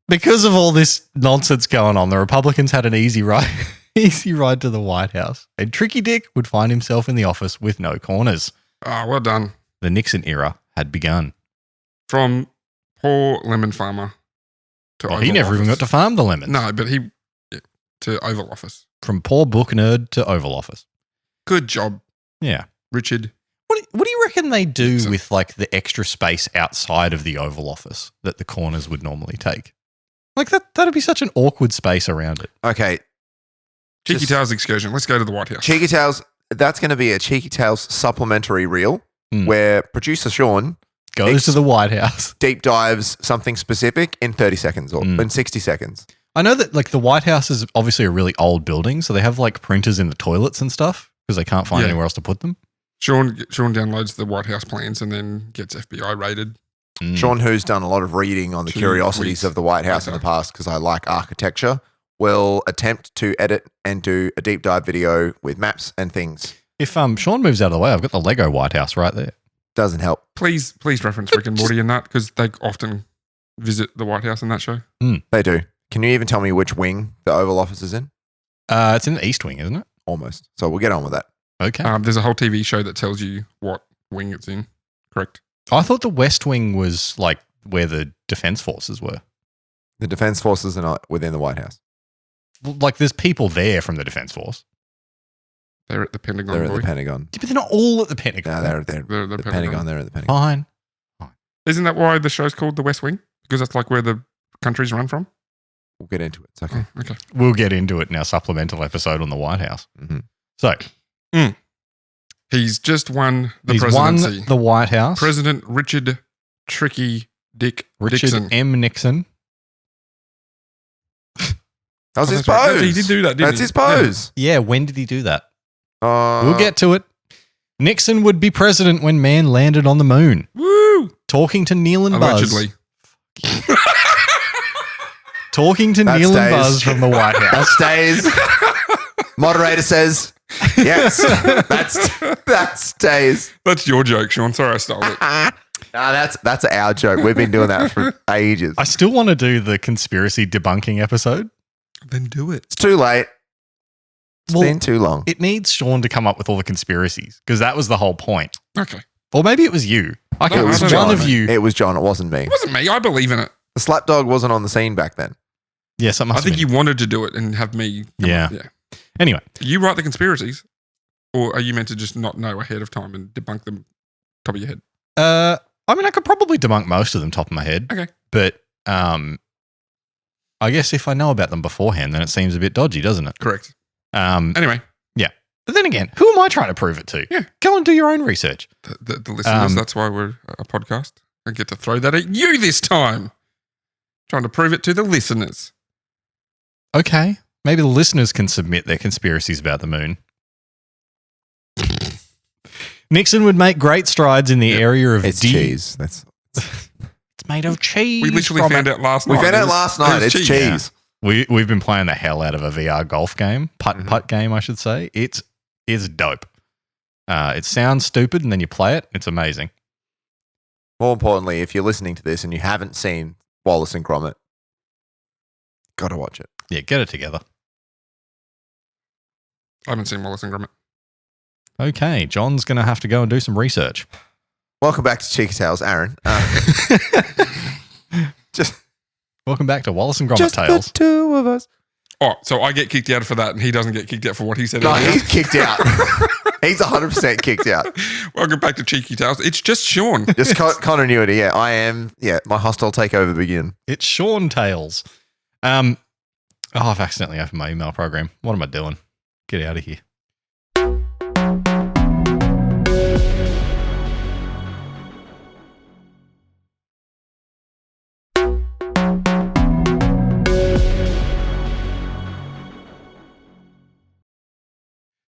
Speaker 1: because of all this nonsense going on, the Republicans had an easy ride to the White House. And Tricky Dick would find himself in the office with no corners.
Speaker 2: Well done.
Speaker 1: The Nixon era had begun.
Speaker 2: From poor lemon farmer to Oval
Speaker 1: He never even
Speaker 2: Office.
Speaker 1: got to farm the lemons.
Speaker 2: No, but to Oval Office.
Speaker 1: From poor book nerd to Oval Office.
Speaker 2: Good job,
Speaker 1: Yeah.
Speaker 2: Richard.
Speaker 1: What do you reckon they do
Speaker 2: Nixon.
Speaker 1: with like the extra space outside of the Oval Office that the corners would normally take? Like that'd be such an awkward space around it.
Speaker 3: Okay.
Speaker 2: Cheeky
Speaker 3: Just-
Speaker 2: Tales excursion. Let's go to the White House.
Speaker 3: Cheeky Tales, that's going to be a Cheeky Tales supplementary reel where producer Sean
Speaker 1: Goes to the White House.
Speaker 3: deep dives something specific in 30 seconds or in 60 seconds.
Speaker 1: I know that like the White House is obviously a really old building, so they have like printers in the toilets and stuff because they can't find anywhere else to put them.
Speaker 2: Sean downloads the White House plans and then gets FBI raided.
Speaker 3: Sean, who's done a lot of reading on the curiosities of the White House in the past because I like architecture, will attempt to edit and do a deep dive video with maps and things.
Speaker 1: If Sean moves out of the way, I've got the Lego White House right there.
Speaker 3: Doesn't help.
Speaker 2: Please reference Rick and Morty in that because they often visit the White House in that show.
Speaker 3: They do. Can you even tell me which wing the Oval Office is in?
Speaker 1: It's in the East Wing, isn't it?
Speaker 3: Almost. So we'll get on with that.
Speaker 1: Okay.
Speaker 2: There's a whole TV show that tells you what wing it's in. Correct.
Speaker 1: I thought the West Wing was like where the Defense Forces were.
Speaker 3: The Defense Forces are not within the White House.
Speaker 1: Well, like there's people there from the Defense Force.
Speaker 2: They're at the Pentagon.
Speaker 3: They're at
Speaker 2: boy.
Speaker 3: the Pentagon.
Speaker 1: Yeah, but they're not all at the Pentagon.
Speaker 3: No, they're
Speaker 2: They're
Speaker 3: the Pentagon. They're at the Pentagon.
Speaker 1: Fine.
Speaker 2: Isn't that why the show's called The West Wing? Because that's like where the countries run from?
Speaker 3: We'll get into it. It's okay.
Speaker 2: Okay.
Speaker 1: We'll get into it in our supplemental episode on the White House.
Speaker 3: Mhm.
Speaker 1: So
Speaker 2: He's just won the
Speaker 1: he's
Speaker 2: presidency.
Speaker 1: won the White House.
Speaker 2: President Richard Tricky Dick
Speaker 1: Richard
Speaker 2: Nixon.
Speaker 1: M. Nixon.
Speaker 3: That was his
Speaker 2: That's right.
Speaker 3: pose.
Speaker 2: He did do that, didn't
Speaker 3: That's
Speaker 2: he?
Speaker 3: his pose.
Speaker 1: Yeah, when did he do that?
Speaker 3: Uh,
Speaker 1: We'll get to it. Nixon would be president when man landed on the moon.
Speaker 2: Woo!
Speaker 1: Talking to Neil and Buzz.
Speaker 2: Allegedly.
Speaker 1: Talking to
Speaker 3: That
Speaker 1: Neil and
Speaker 3: stays.
Speaker 1: Buzz from the White
Speaker 3: That
Speaker 1: House.
Speaker 3: stays. Moderator says, yes, that stays.
Speaker 2: That's your joke, Sean. Sorry I stole it.
Speaker 3: That's our joke. We've been doing that for ages.
Speaker 1: I still want to do the conspiracy debunking episode.
Speaker 2: Then do it.
Speaker 3: It's too late. It's
Speaker 1: Well,
Speaker 3: been too long.
Speaker 1: It needs Sean to come up with all the conspiracies because that was the whole point.
Speaker 2: Okay.
Speaker 1: Or maybe it was you. I
Speaker 2: No,
Speaker 1: can't
Speaker 2: it
Speaker 1: was
Speaker 2: was
Speaker 1: one
Speaker 2: John.
Speaker 1: of you.
Speaker 3: It was John. It wasn't me.
Speaker 2: It wasn't me. I believe in it.
Speaker 3: The slapdog wasn't on the scene back then.
Speaker 1: Yeah, something
Speaker 2: I
Speaker 1: must have
Speaker 2: think
Speaker 1: been.
Speaker 2: you wanted to do it and have me. come
Speaker 1: Yeah.
Speaker 2: up. Yeah.
Speaker 1: Anyway,
Speaker 2: You write the conspiracies, or are you meant to just not know ahead of time and debunk them top of your head?
Speaker 1: I mean, I could probably debunk most of them top of my head.
Speaker 2: Okay.
Speaker 1: But I guess if I know about them beforehand, then it seems a bit dodgy, doesn't it?
Speaker 2: Correct.
Speaker 1: Yeah.
Speaker 2: Anyway,
Speaker 1: But then again, who am I trying to prove it to?
Speaker 2: Yeah.
Speaker 1: Go and do your own research.
Speaker 2: the listeners, that's why we're a podcast. I get to throw that at you this time. Trying to prove it to the listeners.
Speaker 1: Okay. Maybe the listeners can submit their conspiracies about the moon. Nixon would make great strides in the area of
Speaker 3: It's cheese. It's
Speaker 1: made of cheese.
Speaker 2: We literally
Speaker 1: from
Speaker 2: found
Speaker 1: it.
Speaker 2: out last
Speaker 3: We
Speaker 2: night.
Speaker 3: found out
Speaker 2: It was-
Speaker 3: last
Speaker 2: it
Speaker 3: night.
Speaker 2: was
Speaker 3: It's cheese.
Speaker 1: We've been playing the hell out of a VR golf game, putt game, I should say. It's dope. It sounds stupid, and then you play it. It's amazing.
Speaker 3: More importantly, if you're listening to this and you haven't seen Wallace and Gromit, gotta watch it.
Speaker 1: Yeah, get it together.
Speaker 2: I haven't seen Wallace and Gromit.
Speaker 1: Okay, John's going to have to go and do some research.
Speaker 3: Welcome back to Cheeky Tales, Aaron. Just
Speaker 1: Welcome back to Wallace and Gromit
Speaker 3: just
Speaker 1: Tales.
Speaker 3: the two of us.
Speaker 2: Oh, so I get kicked out for that, and he doesn't get kicked out for what he said.
Speaker 3: No,
Speaker 2: earlier.
Speaker 3: he's kicked out. He's 100% kicked out.
Speaker 2: Welcome back to Cheeky Tales. It's just Sean.
Speaker 3: Just continuity. Yeah, I am. Yeah, my hostile takeover begin.
Speaker 1: It's Sean Tales. I've accidentally opened my email program. What am I doing? Get out of here.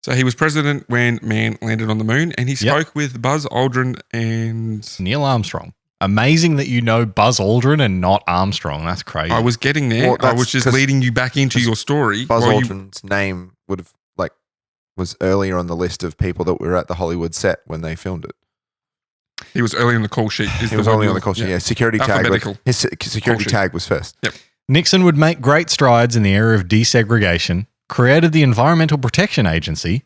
Speaker 2: So he was president when man landed on the moon, and he spoke with Buzz Aldrin and
Speaker 1: Neil Armstrong. Amazing that you know Buzz Aldrin and not Armstrong. That's crazy.
Speaker 2: I was getting there.
Speaker 3: Well,
Speaker 2: I was just leading you back into your story.
Speaker 3: Buzz Aldrin's name would have was earlier on the list of people that were at the Hollywood set when they filmed it.
Speaker 2: He was early on the call sheet.
Speaker 3: He was early on the call sheet. Yeah, security tag. His security tag was first.
Speaker 2: Yep.
Speaker 1: Nixon would make great strides in the area of desegregation, created the Environmental Protection Agency,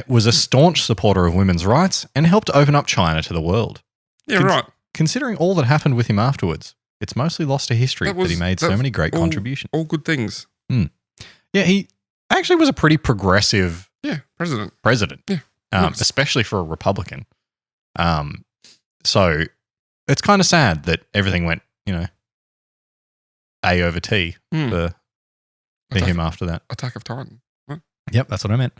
Speaker 1: was a staunch supporter of women's rights, and helped open up China to the world.
Speaker 2: Yeah, right.
Speaker 1: Considering all that happened with him afterwards, it's mostly lost to history that he made so many great contributions.
Speaker 2: All good things.
Speaker 1: Yeah, he actually was a pretty progressive
Speaker 2: president. Yeah.
Speaker 1: Especially for a Republican. So it's kind of sad that everything went, A over T for him after that.
Speaker 2: Attack of Titan. What?
Speaker 1: Yep, that's what I meant.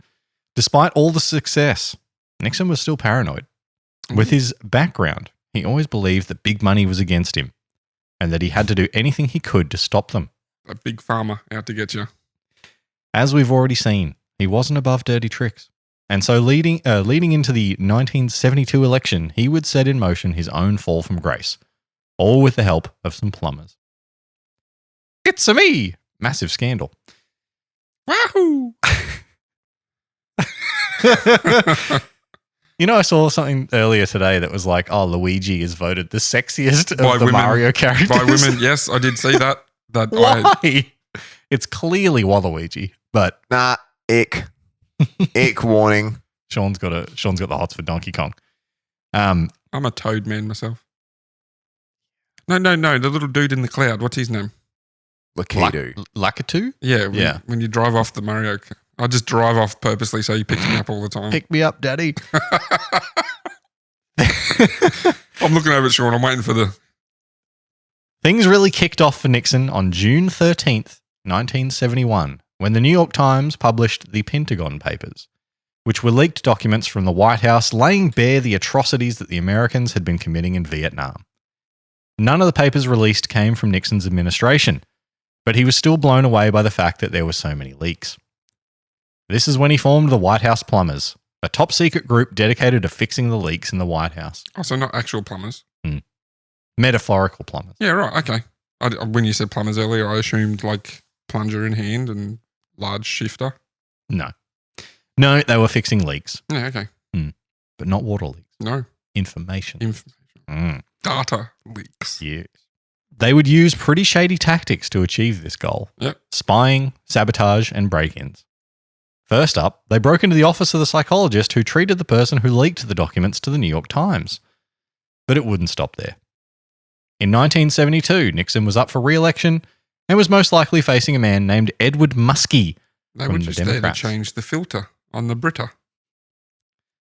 Speaker 1: Despite all the success, Nixon was still paranoid. With his background, he always believed that big money was against him and that he had to do anything he could to stop them.
Speaker 2: A big pharma out to get you.
Speaker 1: As we've already seen, he wasn't above dirty tricks. And so leading into the 1972 election, he would set in motion his own fall from grace, all with the help of some plumbers. It's a me! Massive scandal.
Speaker 2: Wahoo!
Speaker 1: I saw something earlier today that was like, Luigi is voted the sexiest of the Mario characters.
Speaker 2: By women, yes, I did see that.
Speaker 1: Why? It's clearly Waluigi, but...
Speaker 3: Nah, ick. Ick warning.
Speaker 1: Sean's got the hots for Donkey Kong.
Speaker 2: I'm a Toad man myself. No, the little dude in the cloud. What's his name?
Speaker 1: Lakitu?
Speaker 2: Yeah, when you drive off the Mario... I just drive off purposely so he picks me up all the time.
Speaker 1: Pick me up, Daddy.
Speaker 2: I'm looking over at Sean. I'm waiting for the...
Speaker 1: Things really kicked off for Nixon on June 13th, 1971, when the New York Times published the Pentagon Papers, which were leaked documents from the White House laying bare the atrocities that the Americans had been committing in Vietnam. None of the papers released came from Nixon's administration, but he was still blown away by the fact that there were so many leaks. This is when he formed the White House Plumbers, a top-secret group dedicated to fixing the leaks in the White House.
Speaker 2: Oh, so not actual plumbers?
Speaker 1: Metaphorical plumbers.
Speaker 2: Yeah, right, okay. When you said plumbers earlier, I assumed like plunger in hand and large shifter.
Speaker 1: No, they were fixing leaks.
Speaker 2: Yeah, okay.
Speaker 1: But not water leaks.
Speaker 2: No.
Speaker 1: Information.
Speaker 2: Data leaks.
Speaker 1: Yes. They would use pretty shady tactics to achieve this goal.
Speaker 2: Yep.
Speaker 1: Spying, sabotage, and break-ins. First up, they broke into the office of the psychologist who treated the person who leaked the documents to the New York Times. But it wouldn't stop there. In 1972, Nixon was up for re-election and was most likely facing a man named Edward Muskie.
Speaker 2: They were just there to change the filter on the Brita.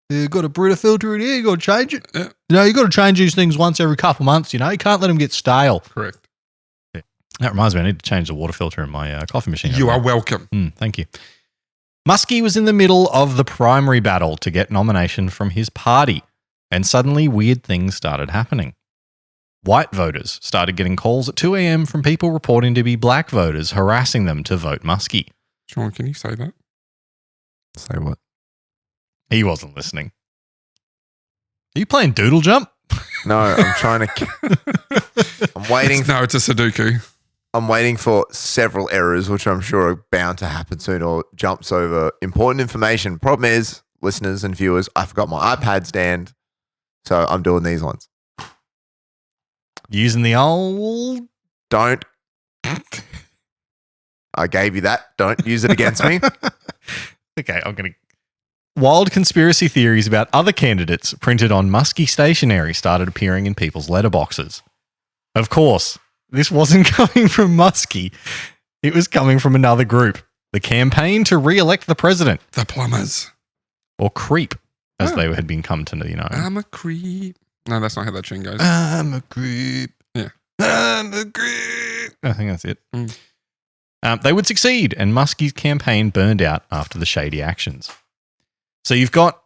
Speaker 1: You got a Brita filter in here, you got to change it.
Speaker 2: Yeah.
Speaker 1: You got to change these things once every couple months, you can't let them get stale.
Speaker 2: Correct.
Speaker 1: Yeah. That reminds me, I need to change the water filter in my coffee machine.
Speaker 2: You are welcome.
Speaker 1: Thank you. Muskie was in the middle of the primary battle to get nomination from his party, and suddenly weird things started happening. White voters started getting calls at 2 a.m. from people reporting to be black voters harassing them to vote Muskie.
Speaker 2: Sean, can you say that?
Speaker 3: Say what?
Speaker 1: He wasn't listening. Are you playing Doodle Jump?
Speaker 3: No, I'm trying to... I'm waiting...
Speaker 2: No, it's a Sudoku.
Speaker 3: I'm waiting for several errors, which I'm sure are bound to happen soon, or jumps over important information. Problem is, listeners and viewers, I forgot my iPad stand, so I'm doing these ones.
Speaker 1: Using the old...
Speaker 3: Don't. I gave you that. Don't use it against me.
Speaker 1: Okay, I'm going to... Wild conspiracy theories about other candidates printed on Muskie stationery started appearing in people's letterboxes. Of course, this wasn't coming from Muskie. It was coming from another group, the Campaign to Re-elect the President.
Speaker 2: The Plumbers.
Speaker 1: Or CREEP, as they had been come to know.
Speaker 2: I'm a creep. No, that's not how that tune goes.
Speaker 1: I'm a creep.
Speaker 2: Yeah.
Speaker 1: I'm a creep. I think that's it. They would succeed, and Muskie's campaign burned out after the shady actions. So you've got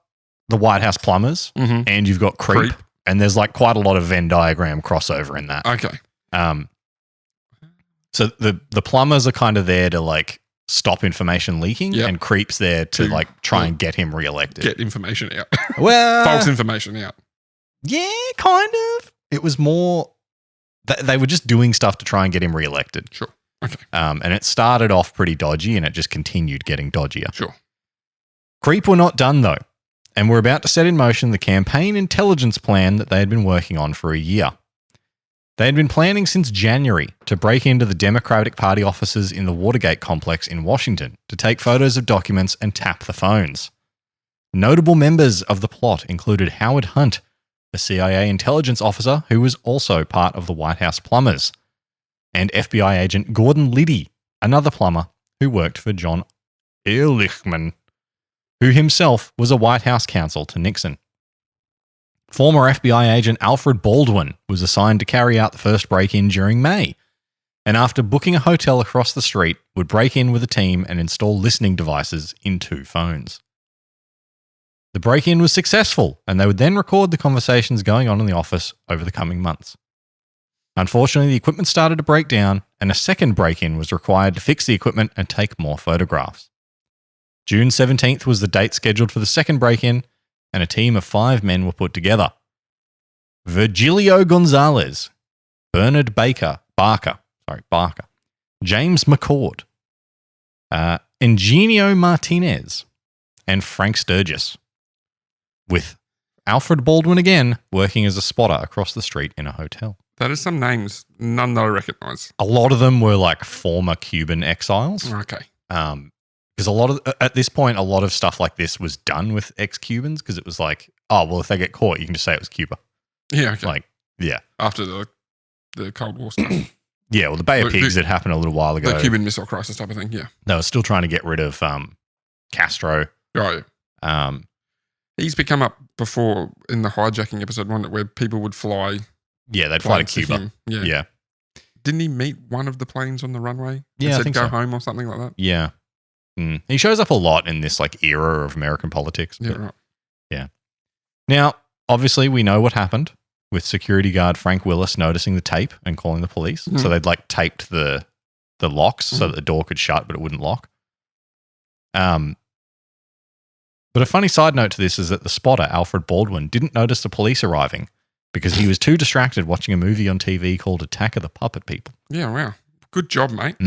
Speaker 1: the White House Plumbers, and you've got CREEP, and there's like quite a lot of Venn diagram crossover in that.
Speaker 2: Okay.
Speaker 1: So the plumbers are kind of there to like stop information leaking and creeps there to like try and get him reelected.
Speaker 2: Get information out.
Speaker 1: Well,
Speaker 2: false information out.
Speaker 1: Yeah, kind of. It was more they were just doing stuff to try and get him reelected.
Speaker 2: Sure. Okay.
Speaker 1: And it started off pretty dodgy and it just continued getting dodgier.
Speaker 2: Sure.
Speaker 1: Creep were not done though, and were about to set in motion the campaign intelligence plan that they had been working on for a year. They had been planning since January to break into the Democratic Party offices in the Watergate complex in Washington to take photos of documents and tap the phones. Notable members of the plot included Howard Hunt, a CIA intelligence officer who was also part of the White House plumbers, and FBI agent Gordon Liddy, another plumber who worked for John Ehrlichman, who himself was a White House counsel to Nixon. Former FBI agent Alfred Baldwin was assigned to carry out the first break-in during May, and after booking a hotel across the street, would break in with a team and install listening devices in 2 phones. The break-in was successful, and they would then record the conversations going on in the office over the coming months. Unfortunately, the equipment started to break down, and a second break-in was required to fix the equipment and take more photographs. June 17th was the date scheduled for the second break-in, and a team of 5 men were put together. Virgilio Gonzalez, Bernard Barker, James McCord, Eugenio Martinez, and Frank Sturgis, with Alfred Baldwin again working as a spotter across the street in a hotel.
Speaker 2: That is some names, none that I recognize.
Speaker 1: A lot of them were like former Cuban exiles.
Speaker 2: Okay.
Speaker 1: Because at this point, a lot of stuff like this was done with ex-Cubans because it was like, oh, well, if they get caught, you can just say it was Cuba.
Speaker 2: Yeah, okay.
Speaker 1: Like, yeah.
Speaker 2: After the Cold War stuff.
Speaker 1: Yeah, well, the Bay of Pigs had happened a little while ago.
Speaker 2: The Cuban Missile Crisis type of thing, yeah.
Speaker 1: They were still trying to get rid of Castro.
Speaker 2: Oh, yeah. He's become up before in the hijacking episode, one where people would fly.
Speaker 1: Yeah, they'd fly to Cuba.
Speaker 2: Yeah. Didn't he meet one of the planes on the runway?
Speaker 1: Yeah,
Speaker 2: and
Speaker 1: I think
Speaker 2: go
Speaker 1: so.
Speaker 2: home or something like that?
Speaker 1: Yeah. He shows up a lot in this like era of American politics.
Speaker 2: Yeah, right.
Speaker 1: Yeah. Now, obviously, we know what happened with security guard Frank Willis noticing the tape and calling the police.
Speaker 2: Mm.
Speaker 1: So they'd like taped the locks so that the door could shut, but it wouldn't lock. But a funny side note to this is that the spotter, Alfred Baldwin, didn't notice the police arriving because he was too distracted watching a movie on TV called Attack of the Puppet People.
Speaker 2: Yeah, wow. Good job, mate.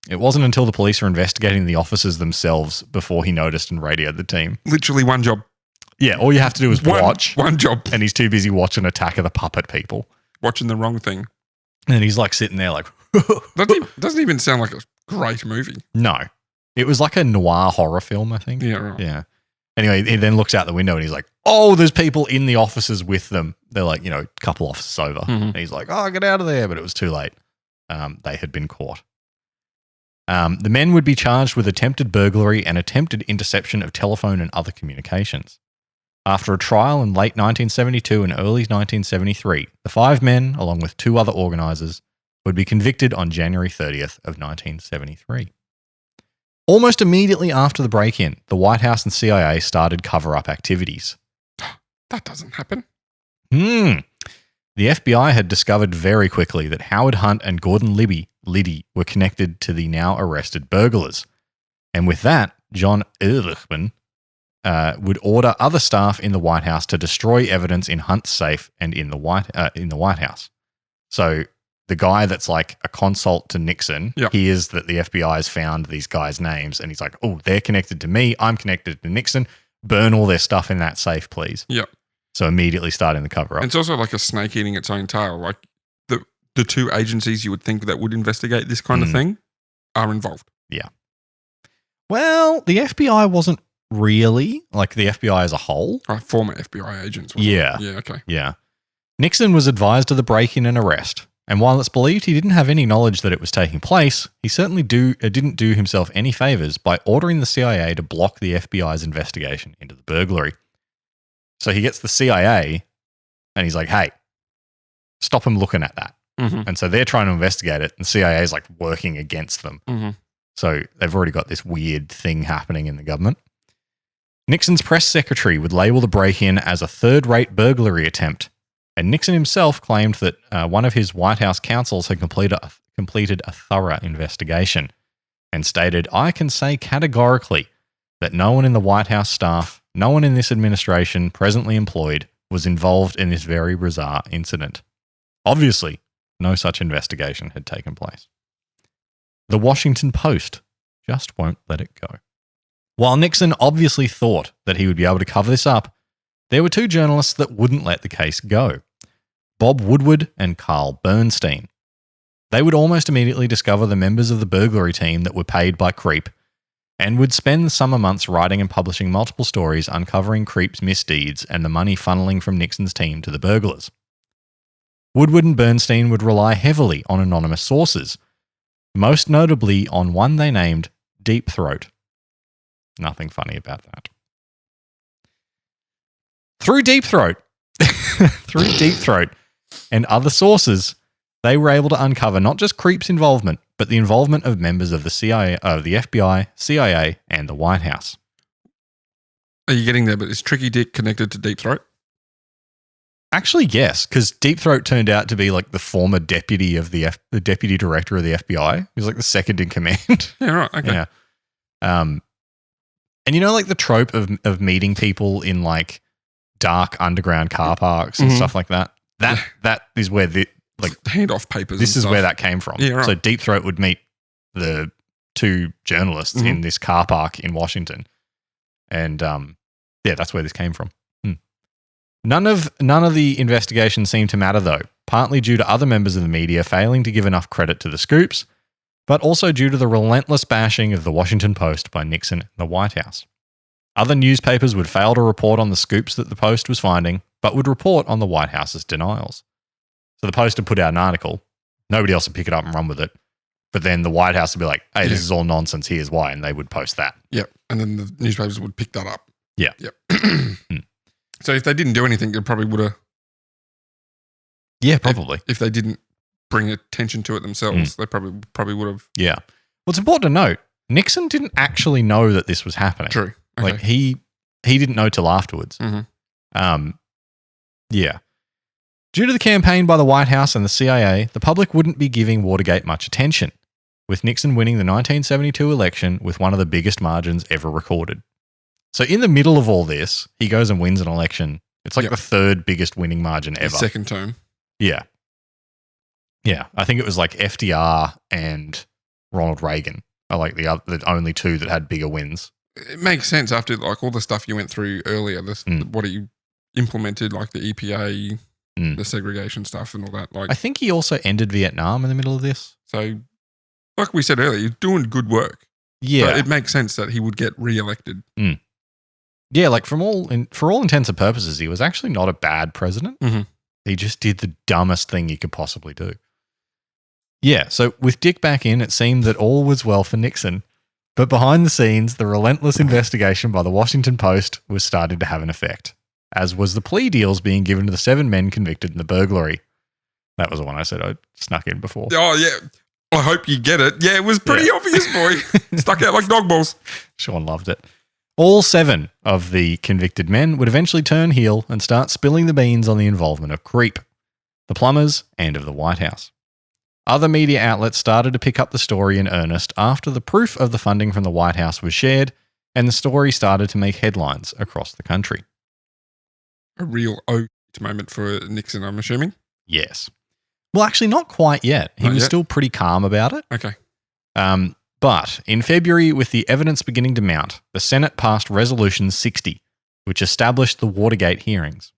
Speaker 1: It wasn't until the police were investigating the officers themselves before he noticed and radioed the team.
Speaker 2: Literally one job.
Speaker 1: Yeah, all you have to do is watch.
Speaker 2: One job.
Speaker 1: And he's too busy watching Attack of the Puppet People.
Speaker 2: Watching the wrong thing.
Speaker 1: And he's like sitting there like...
Speaker 2: doesn't even sound like a great movie.
Speaker 1: No. It was like a noir horror film, I think.
Speaker 2: Yeah, right.
Speaker 1: Yeah. Anyway, he then looks out the window and he's like, oh, there's people in the offices with them. They're like, a couple offices over.
Speaker 2: Mm-hmm.
Speaker 1: And he's like, oh, get out of there. But it was too late. They had been caught. The men would be charged with attempted burglary and attempted interception of telephone and other communications. After a trial in late 1972 and early 1973, the 5 men, along with 2 other organisers, would be convicted on January 30th of 1973. Almost immediately after the break-in, the White House and CIA started cover-up activities.
Speaker 2: That doesn't happen.
Speaker 1: The FBI had discovered very quickly that Howard Hunt and Gordon Liddy were connected to the now arrested burglars. And with that, John Ehrlichman would order other staff in the White House to destroy evidence in Hunt's safe and in the White House. So the guy that's like a consult to Nixon hears that the FBI has found these guys' names and he's like, oh, they're connected to me. I'm connected to Nixon. Burn all their stuff in that safe, please.
Speaker 2: Yep.
Speaker 1: So immediately starting the cover-up.
Speaker 2: And it's also like a snake eating its own tail. Like the 2 agencies you would think that would investigate this kind of thing are involved.
Speaker 1: Yeah. Well, the FBI wasn't really, like the FBI as a whole.
Speaker 2: Former FBI agents.
Speaker 1: Yeah.
Speaker 2: Yeah, okay.
Speaker 1: Yeah. Nixon was advised of the break-in and arrest. And while it's believed he didn't have any knowledge that it was taking place, he certainly didn't do himself any favors by ordering the CIA to block the FBI's investigation into the burglary. So he gets the CIA and he's like, hey, stop them looking at that.
Speaker 2: Mm-hmm.
Speaker 1: And so they're trying to investigate it and the CIA is like working against them.
Speaker 2: Mm-hmm.
Speaker 1: So they've already got this weird thing happening in the government. Nixon's press secretary would label the break-in as a third-rate burglary attempt. And Nixon himself claimed that one of his White House counsels had completed a thorough investigation. and stated, "I can say categorically that no one in the White House staff, no one in this administration presently employed was involved in this very bizarre incident." Obviously, no such investigation had taken place. The Washington Post just won't let it go. While Nixon obviously thought that he would be able to cover this up, there were two journalists that wouldn't let the case go: Bob Woodward and Carl Bernstein. They would almost immediately discover the members of the burglary team that were paid by Creep and would spend the summer months writing and publishing multiple stories uncovering Creep's misdeeds and the money funneling from Nixon's team to the burglars. Woodward and Bernstein would rely heavily on anonymous sources, most notably on one they named Deep Throat. Nothing funny about that. Through Deep Throat and other sources, they were able to uncover not just Creep's involvement, but the involvement of members of the CIA, of the FBI, CIA, and the White House.
Speaker 2: Are you getting there? But is Tricky Dick connected to Deep Throat?
Speaker 1: Actually, yes, because Deep Throat turned out to be like the former deputy of the deputy director of the FBI. He was like the second in command.
Speaker 2: Yeah, right. Okay.
Speaker 1: Yeah. And you know, like the trope of meeting people in like dark underground car parks and stuff like that. That is where the
Speaker 2: handoff papers.
Speaker 1: This is where that came from.
Speaker 2: Yeah, right.
Speaker 1: So Deep Throat would meet the two journalists in this car park in Washington, and that's where this came from. None of the investigation seemed to matter though, partly due to other members of the media failing to give enough credit to the scoops, but also due to the relentless bashing of the Washington Post by Nixon and the White House. Other newspapers would fail to report on the scoops that the Post was finding, but would report on the White House's denials. So the Post would put out an article, nobody else would pick it up and run with it, but then the White House would be like, "Hey, this is all nonsense, here's why," and they would post that.
Speaker 2: Yep, and then the newspapers would pick that up.
Speaker 1: Yeah.
Speaker 2: Yep. So if they didn't do anything, it probably would have...
Speaker 1: Yeah, probably.
Speaker 2: If they didn't bring attention to it themselves, they probably would have...
Speaker 1: Yeah. Well, it's important to note, Nixon didn't actually know that this was happening.
Speaker 2: True. Okay.
Speaker 1: Like, he didn't know till afterwards. Yeah. Due to the campaign by the White House and the CIA, the public wouldn't be giving Watergate much attention, with Nixon winning the 1972 election with one of the biggest margins ever recorded. So in the middle of all this, he goes and wins an election. It's like the third biggest winning margin ever.
Speaker 2: His second term.
Speaker 1: Yeah. Yeah. I think it was like FDR and Ronald Reagan are like the only two that had bigger wins.
Speaker 2: It makes sense after like all the stuff you went through earlier, what you implemented, like the EPA, the segregation stuff and all that. Like,
Speaker 1: I think he also ended Vietnam in the middle of this.
Speaker 2: So like we said earlier, he's doing good work.
Speaker 1: Yeah.
Speaker 2: So it makes sense that he would get re-elected.
Speaker 1: Yeah, like for all intents and purposes, he was actually not a bad president. He just did the dumbest thing you could possibly do. Yeah, so with Dick back in, it seemed that all was well for Nixon. But behind the scenes, the relentless investigation by the Washington Post was starting to have an effect, as was the plea deals being given to the 7 men convicted in the burglary. That was the one I said I snuck in before.
Speaker 2: Oh, yeah. I hope you get it. Yeah, it was pretty obvious, boy. Stuck out like dog balls.
Speaker 1: Sean loved it. All 7 of the convicted men would eventually turn heel and start spilling the beans on the involvement of Creep, the plumbers, and of the White House. Other media outlets started to pick up the story in earnest after the proof of the funding from the White House was shared, and the story started to make headlines across the country.
Speaker 2: A real moment for Nixon, I'm assuming?
Speaker 1: Yes. Well, actually, not quite yet. He was still pretty calm about it.
Speaker 2: Okay.
Speaker 1: But in February, with the evidence beginning to mount, the Senate passed Resolution 60, which established the Watergate hearings.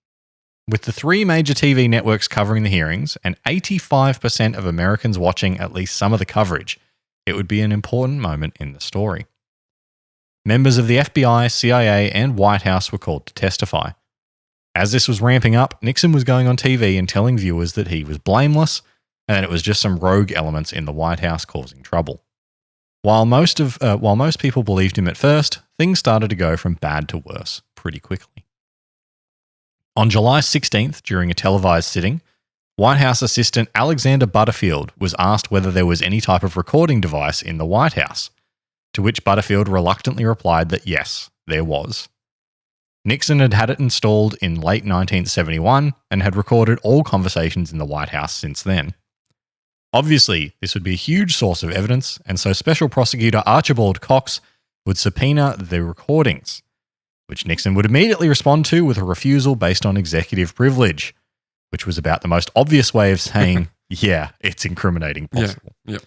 Speaker 1: With the 3 major TV networks covering the hearings and 85% of Americans watching at least some of the coverage, it would be an important moment in the story. Members of the FBI, CIA, and White House were called to testify. As this was ramping up, Nixon was going on TV and telling viewers that he was blameless and that it was just some rogue elements in the White House causing trouble. While most people believed him at first, things started to go from bad to worse pretty quickly. On July 16th, during a televised sitting, White House assistant Alexander Butterfield was asked whether there was any type of recording device in the White House, to which Butterfield reluctantly replied that yes, there was. Nixon had had it installed in late 1971 and had recorded all conversations in the White House since then. Obviously, this would be a huge source of evidence, and so Special Prosecutor Archibald Cox would subpoena the recordings, which Nixon would immediately respond to with a refusal based on executive privilege, which was about the most obvious way of saying, yeah, it's incriminating possible.
Speaker 2: Yeah.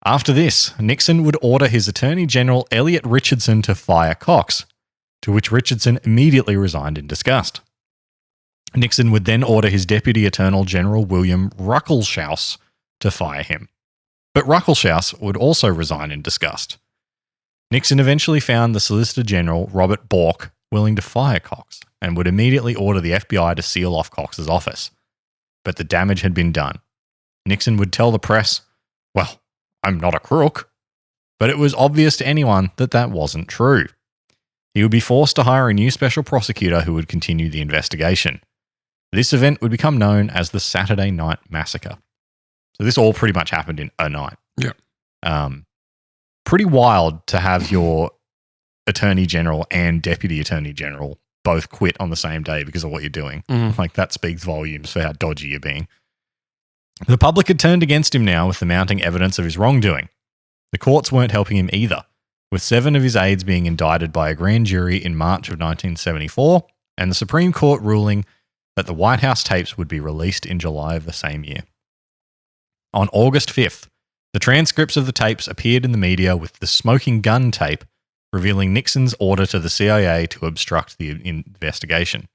Speaker 1: After this, Nixon would order his Attorney General Elliot Richardson to fire Cox, to which Richardson immediately resigned in disgust. Nixon would then order his Deputy Attorney General William Ruckelshaus to fire him. But Ruckelshaus would also resign in disgust. Nixon eventually found the Solicitor General Robert Bork willing to fire Cox and would immediately order the FBI to seal off Cox's office. But the damage had been done. Nixon would tell the press, well, I'm not a crook. But it was obvious to anyone that that wasn't true. He would be forced to hire a new special prosecutor who would continue the investigation. This event would become known as the Saturday Night Massacre. So this all pretty much happened in a night.
Speaker 2: Yeah.
Speaker 1: Pretty wild to have your Attorney General and Deputy Attorney General both quit on the same day because of what you're doing.
Speaker 2: Mhm.
Speaker 1: Like, that speaks volumes for how dodgy you're being. The public had turned against him now with the mounting evidence of his wrongdoing. The courts weren't helping him either, with 7 of his aides being indicted by a grand jury in March of 1974, and the Supreme Court ruling that the White House tapes would be released in July of the same year. On August 5th, the transcripts of the tapes appeared in the media with the smoking gun tape revealing Nixon's order to the CIA to obstruct the investigation.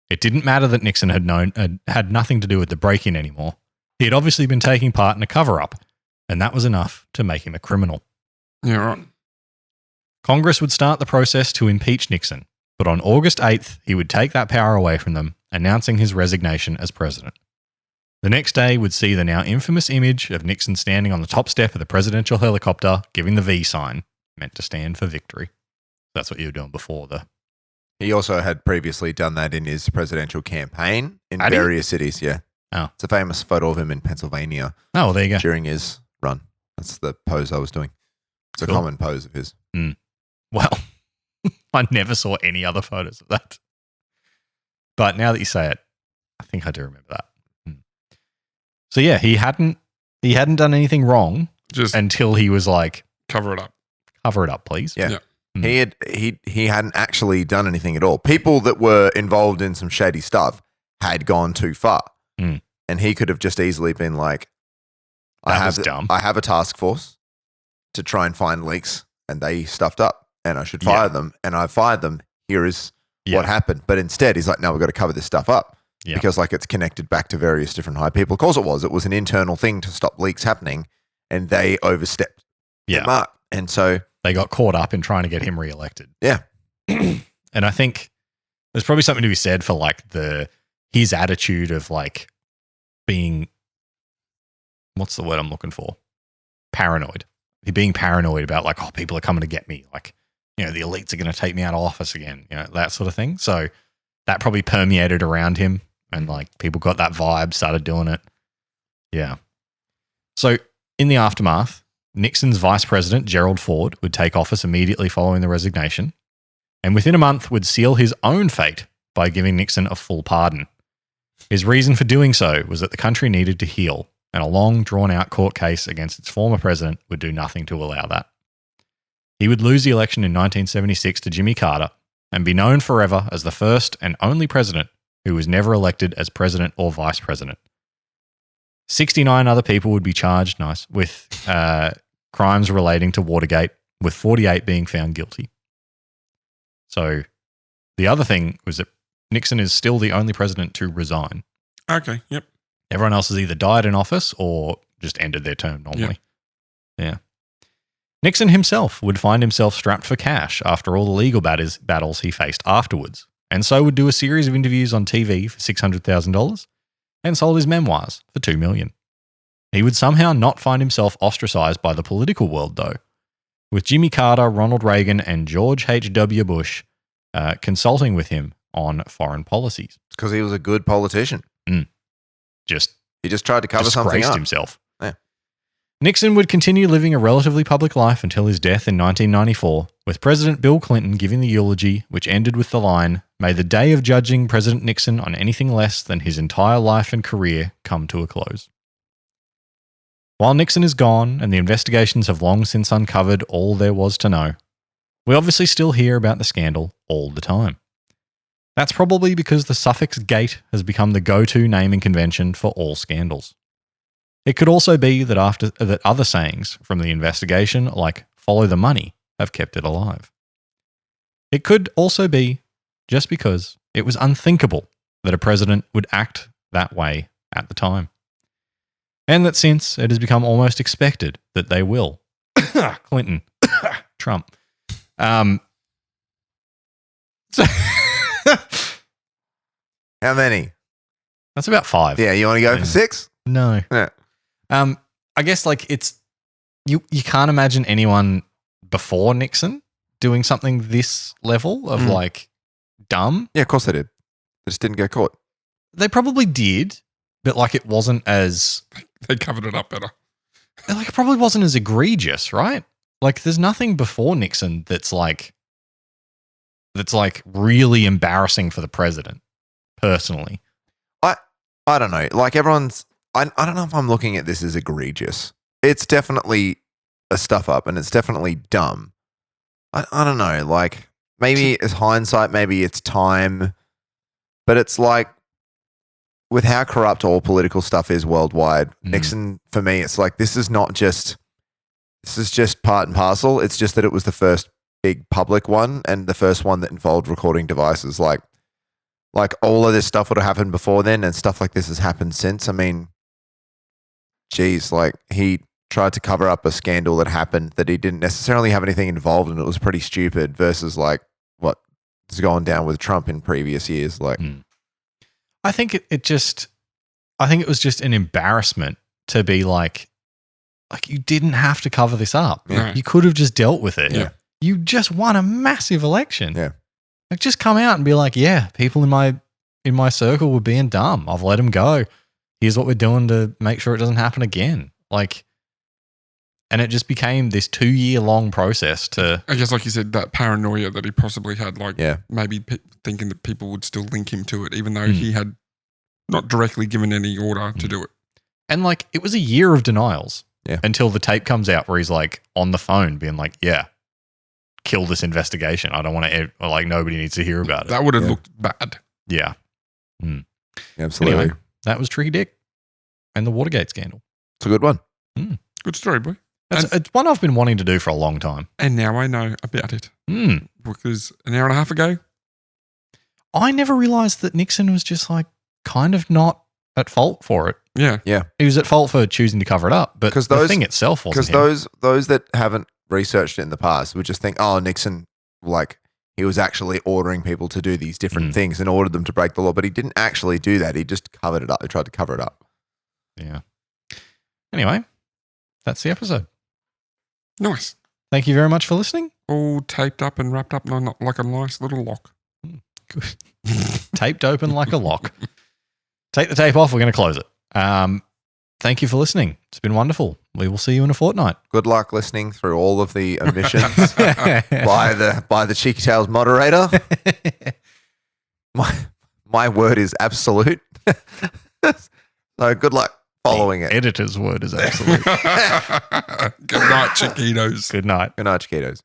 Speaker 1: It didn't matter that Nixon had nothing to do with the break-in anymore. He had obviously been taking part in a cover-up, and that was enough to make him a criminal.
Speaker 2: Yeah, right.
Speaker 1: Congress would start the process to impeach Nixon, but on August 8th, he would take that power away from them, announcing his resignation as president. The next day would see the now infamous image of Nixon standing on the top step of the presidential helicopter, giving the V sign, meant to stand for victory. That's what you were doing before the...
Speaker 3: He also had previously done that in his presidential campaign in
Speaker 1: Had he?
Speaker 3: various cities, yeah.
Speaker 1: Oh.
Speaker 3: It's a famous photo of him in Pennsylvania
Speaker 1: Oh, well, there you go.
Speaker 3: during his run. That's the pose I was doing. It's a
Speaker 1: Cool.
Speaker 3: common pose of his.
Speaker 1: Well, I never saw any other photos of that. But now that you say it, I think I do remember that. So yeah, he hadn't done anything wrong
Speaker 2: Just
Speaker 1: until he was like,
Speaker 2: cover it up.
Speaker 1: cover it up, please.
Speaker 3: Yeah.
Speaker 2: Yeah.
Speaker 3: He hadn't actually done anything at all. People that were involved in some shady stuff had gone too far.
Speaker 1: Mm.
Speaker 3: And he could have just easily been like,
Speaker 1: That was dumb.
Speaker 3: I have a task force to try and find leaks and they stuffed up and I should fire them. And I fired them. Here is what happened. But instead he's like, no, we've got to cover this stuff up.
Speaker 1: Yeah.
Speaker 3: Because like it's connected back to various different high people. Of course it was. It was an internal thing to stop leaks happening and they overstepped the mark. And so
Speaker 1: They got caught up in trying to get him reelected.
Speaker 3: Yeah.
Speaker 1: And I think there's probably something to be said for like his attitude of like being, what's the word I'm looking for? Paranoid. Being paranoid about like, oh, people are coming to get me. Like, you know, the elites are going to take me out of office again, you know, that sort of thing. So that probably permeated around him and like people got that vibe, started doing it. Yeah. So in the aftermath, Nixon's vice president, Gerald Ford, would take office immediately following the resignation, and within a month would seal his own fate by giving Nixon a full pardon. His reason for doing so was that the country needed to heal, and a long, drawn-out court case against its former president would do nothing to allow that. He would lose the election in 1976 to Jimmy Carter and be known forever as the first and only president who was never elected as president or vice president. 69 other people would be charged, with crimes relating to Watergate, with 48 being found guilty. So the other thing was that Nixon is still the only president to resign.
Speaker 2: Okay, yep.
Speaker 1: Everyone else has either died in office or just ended their term normally. Yeah. Nixon himself would find himself strapped for cash after all the legal battles he faced afterwards, and so would do a series of interviews on TV for $600,000 and sold his memoirs for $2 million. He would somehow not find himself ostracized by the political world, though, with Jimmy Carter, Ronald Reagan, and George H.W. Bush consulting with him on foreign policies.
Speaker 3: because he was a good politician.
Speaker 1: He
Speaker 3: He just tried to cover something
Speaker 1: disgraced
Speaker 3: up.
Speaker 1: himself.
Speaker 3: Yeah.
Speaker 1: Nixon would continue living a relatively public life until his death in 1994, with President Bill Clinton giving the eulogy, which ended with the line, "May the day of judging President Nixon on anything less than his entire life and career come to a close." While Nixon is gone and the investigations have long since uncovered all there was to know, we obviously still hear about the scandal all the time. That's probably because the suffix "gate" has become the go-to naming convention for all scandals. It could also be that other sayings from the investigation, like "follow the money," have kept it alive. It could also be just because it was unthinkable that a president would act that way at the time. And that since it has become almost expected that they will. Clinton. Trump. So
Speaker 3: How many?
Speaker 1: That's about 5.
Speaker 3: Yeah, you want to go for 6?
Speaker 1: No.
Speaker 3: Yeah.
Speaker 1: I guess like it's you can't imagine anyone before Nixon doing something this level of like dumb.
Speaker 3: Yeah, of course they did. They just didn't get caught.
Speaker 1: They probably did, but like it wasn't as
Speaker 2: They covered it up better.
Speaker 1: like it probably wasn't as egregious, right? Like there's nothing before Nixon that's like really embarrassing for the president, personally.
Speaker 3: I don't know. Like everyone's I don't know if I'm looking at this as egregious. It's definitely a stuff up and it's definitely dumb. I don't know. Like maybe it's hindsight, maybe it's time, but it's like with how corrupt all political stuff is worldwide, Nixon, for me, it's like this is just part and parcel. It's just that it was the first big public one and the first one that involved recording devices. Like all of this stuff would have happened before then and stuff like this has happened since. I mean, geez, like he tried to cover up a scandal that happened that he didn't necessarily have anything involved in. It was pretty stupid versus like what has gone down with Trump in previous years. Like,
Speaker 1: I think it was just an embarrassment to be like you didn't have to cover this up.
Speaker 2: Yeah.
Speaker 1: You could have just dealt with it.
Speaker 3: Yeah.
Speaker 1: You just won a massive election.
Speaker 3: Yeah.
Speaker 1: Like just come out and be like, yeah, people in my circle were being dumb. I've let them go. Here's what we're doing to make sure it doesn't happen again. Like, and it just became this 2-year long process to.
Speaker 2: I guess, like you said, that paranoia that he possibly had, like maybe thinking that people would still link him to it, even though he had not directly given any order to do it. And
Speaker 1: like, it was a year of denials
Speaker 3: Yeah.
Speaker 1: until the tape comes out where he's like on the phone being like, yeah, kill this investigation. I don't want to, like, nobody needs to hear about it.
Speaker 2: That would have looked bad.
Speaker 1: Yeah.
Speaker 3: Absolutely.
Speaker 1: Anyway, that was Tricky Dick and the Watergate scandal.
Speaker 3: It's a good one.
Speaker 2: Good story, boy.
Speaker 1: It's one I've been wanting to do for a long time.
Speaker 2: And now I know about it. Because an hour and a half ago,
Speaker 1: I never realized that Nixon was just like kind of not at fault for it.
Speaker 2: Yeah.
Speaker 1: He was at fault for choosing to cover it up, but the thing itself wasn't.
Speaker 3: Because those that haven't researched it in the past would just think, oh, Nixon, like he was actually ordering people to do these different things and ordered them to break the law, but he didn't actually do that. He just covered it up. He tried to cover it up.
Speaker 1: Yeah. Anyway, that's the episode.
Speaker 2: Nice.
Speaker 1: Thank you very much for listening.
Speaker 2: All taped up and wrapped up like a nice little lock.
Speaker 1: Good. Taped open like a lock. Take the tape off. We're going to close it. Thank you for listening. It's been wonderful. We will see you in a fortnight.
Speaker 3: Good luck listening through all of the omissions by the Cheeky Tales moderator. My word is absolute. So good luck following it.
Speaker 1: Editor's word is absolute.
Speaker 2: Good night, Chiquitos.
Speaker 1: Good night.
Speaker 3: Good night, Chiquitos.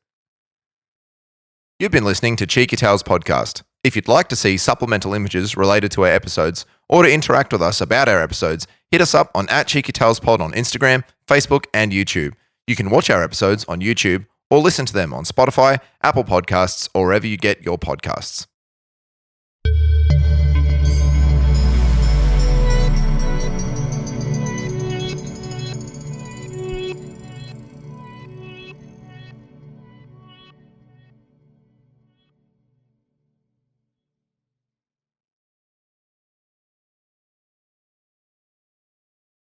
Speaker 3: You've been listening to Cheeky Tales Podcast. If you'd like to see supplemental images related to our episodes or to interact with us about our episodes, hit us up on @CheekyTalesPod on Instagram, Facebook, and YouTube. You can watch our episodes on YouTube or listen to them on Spotify, Apple Podcasts, or wherever you get your podcasts.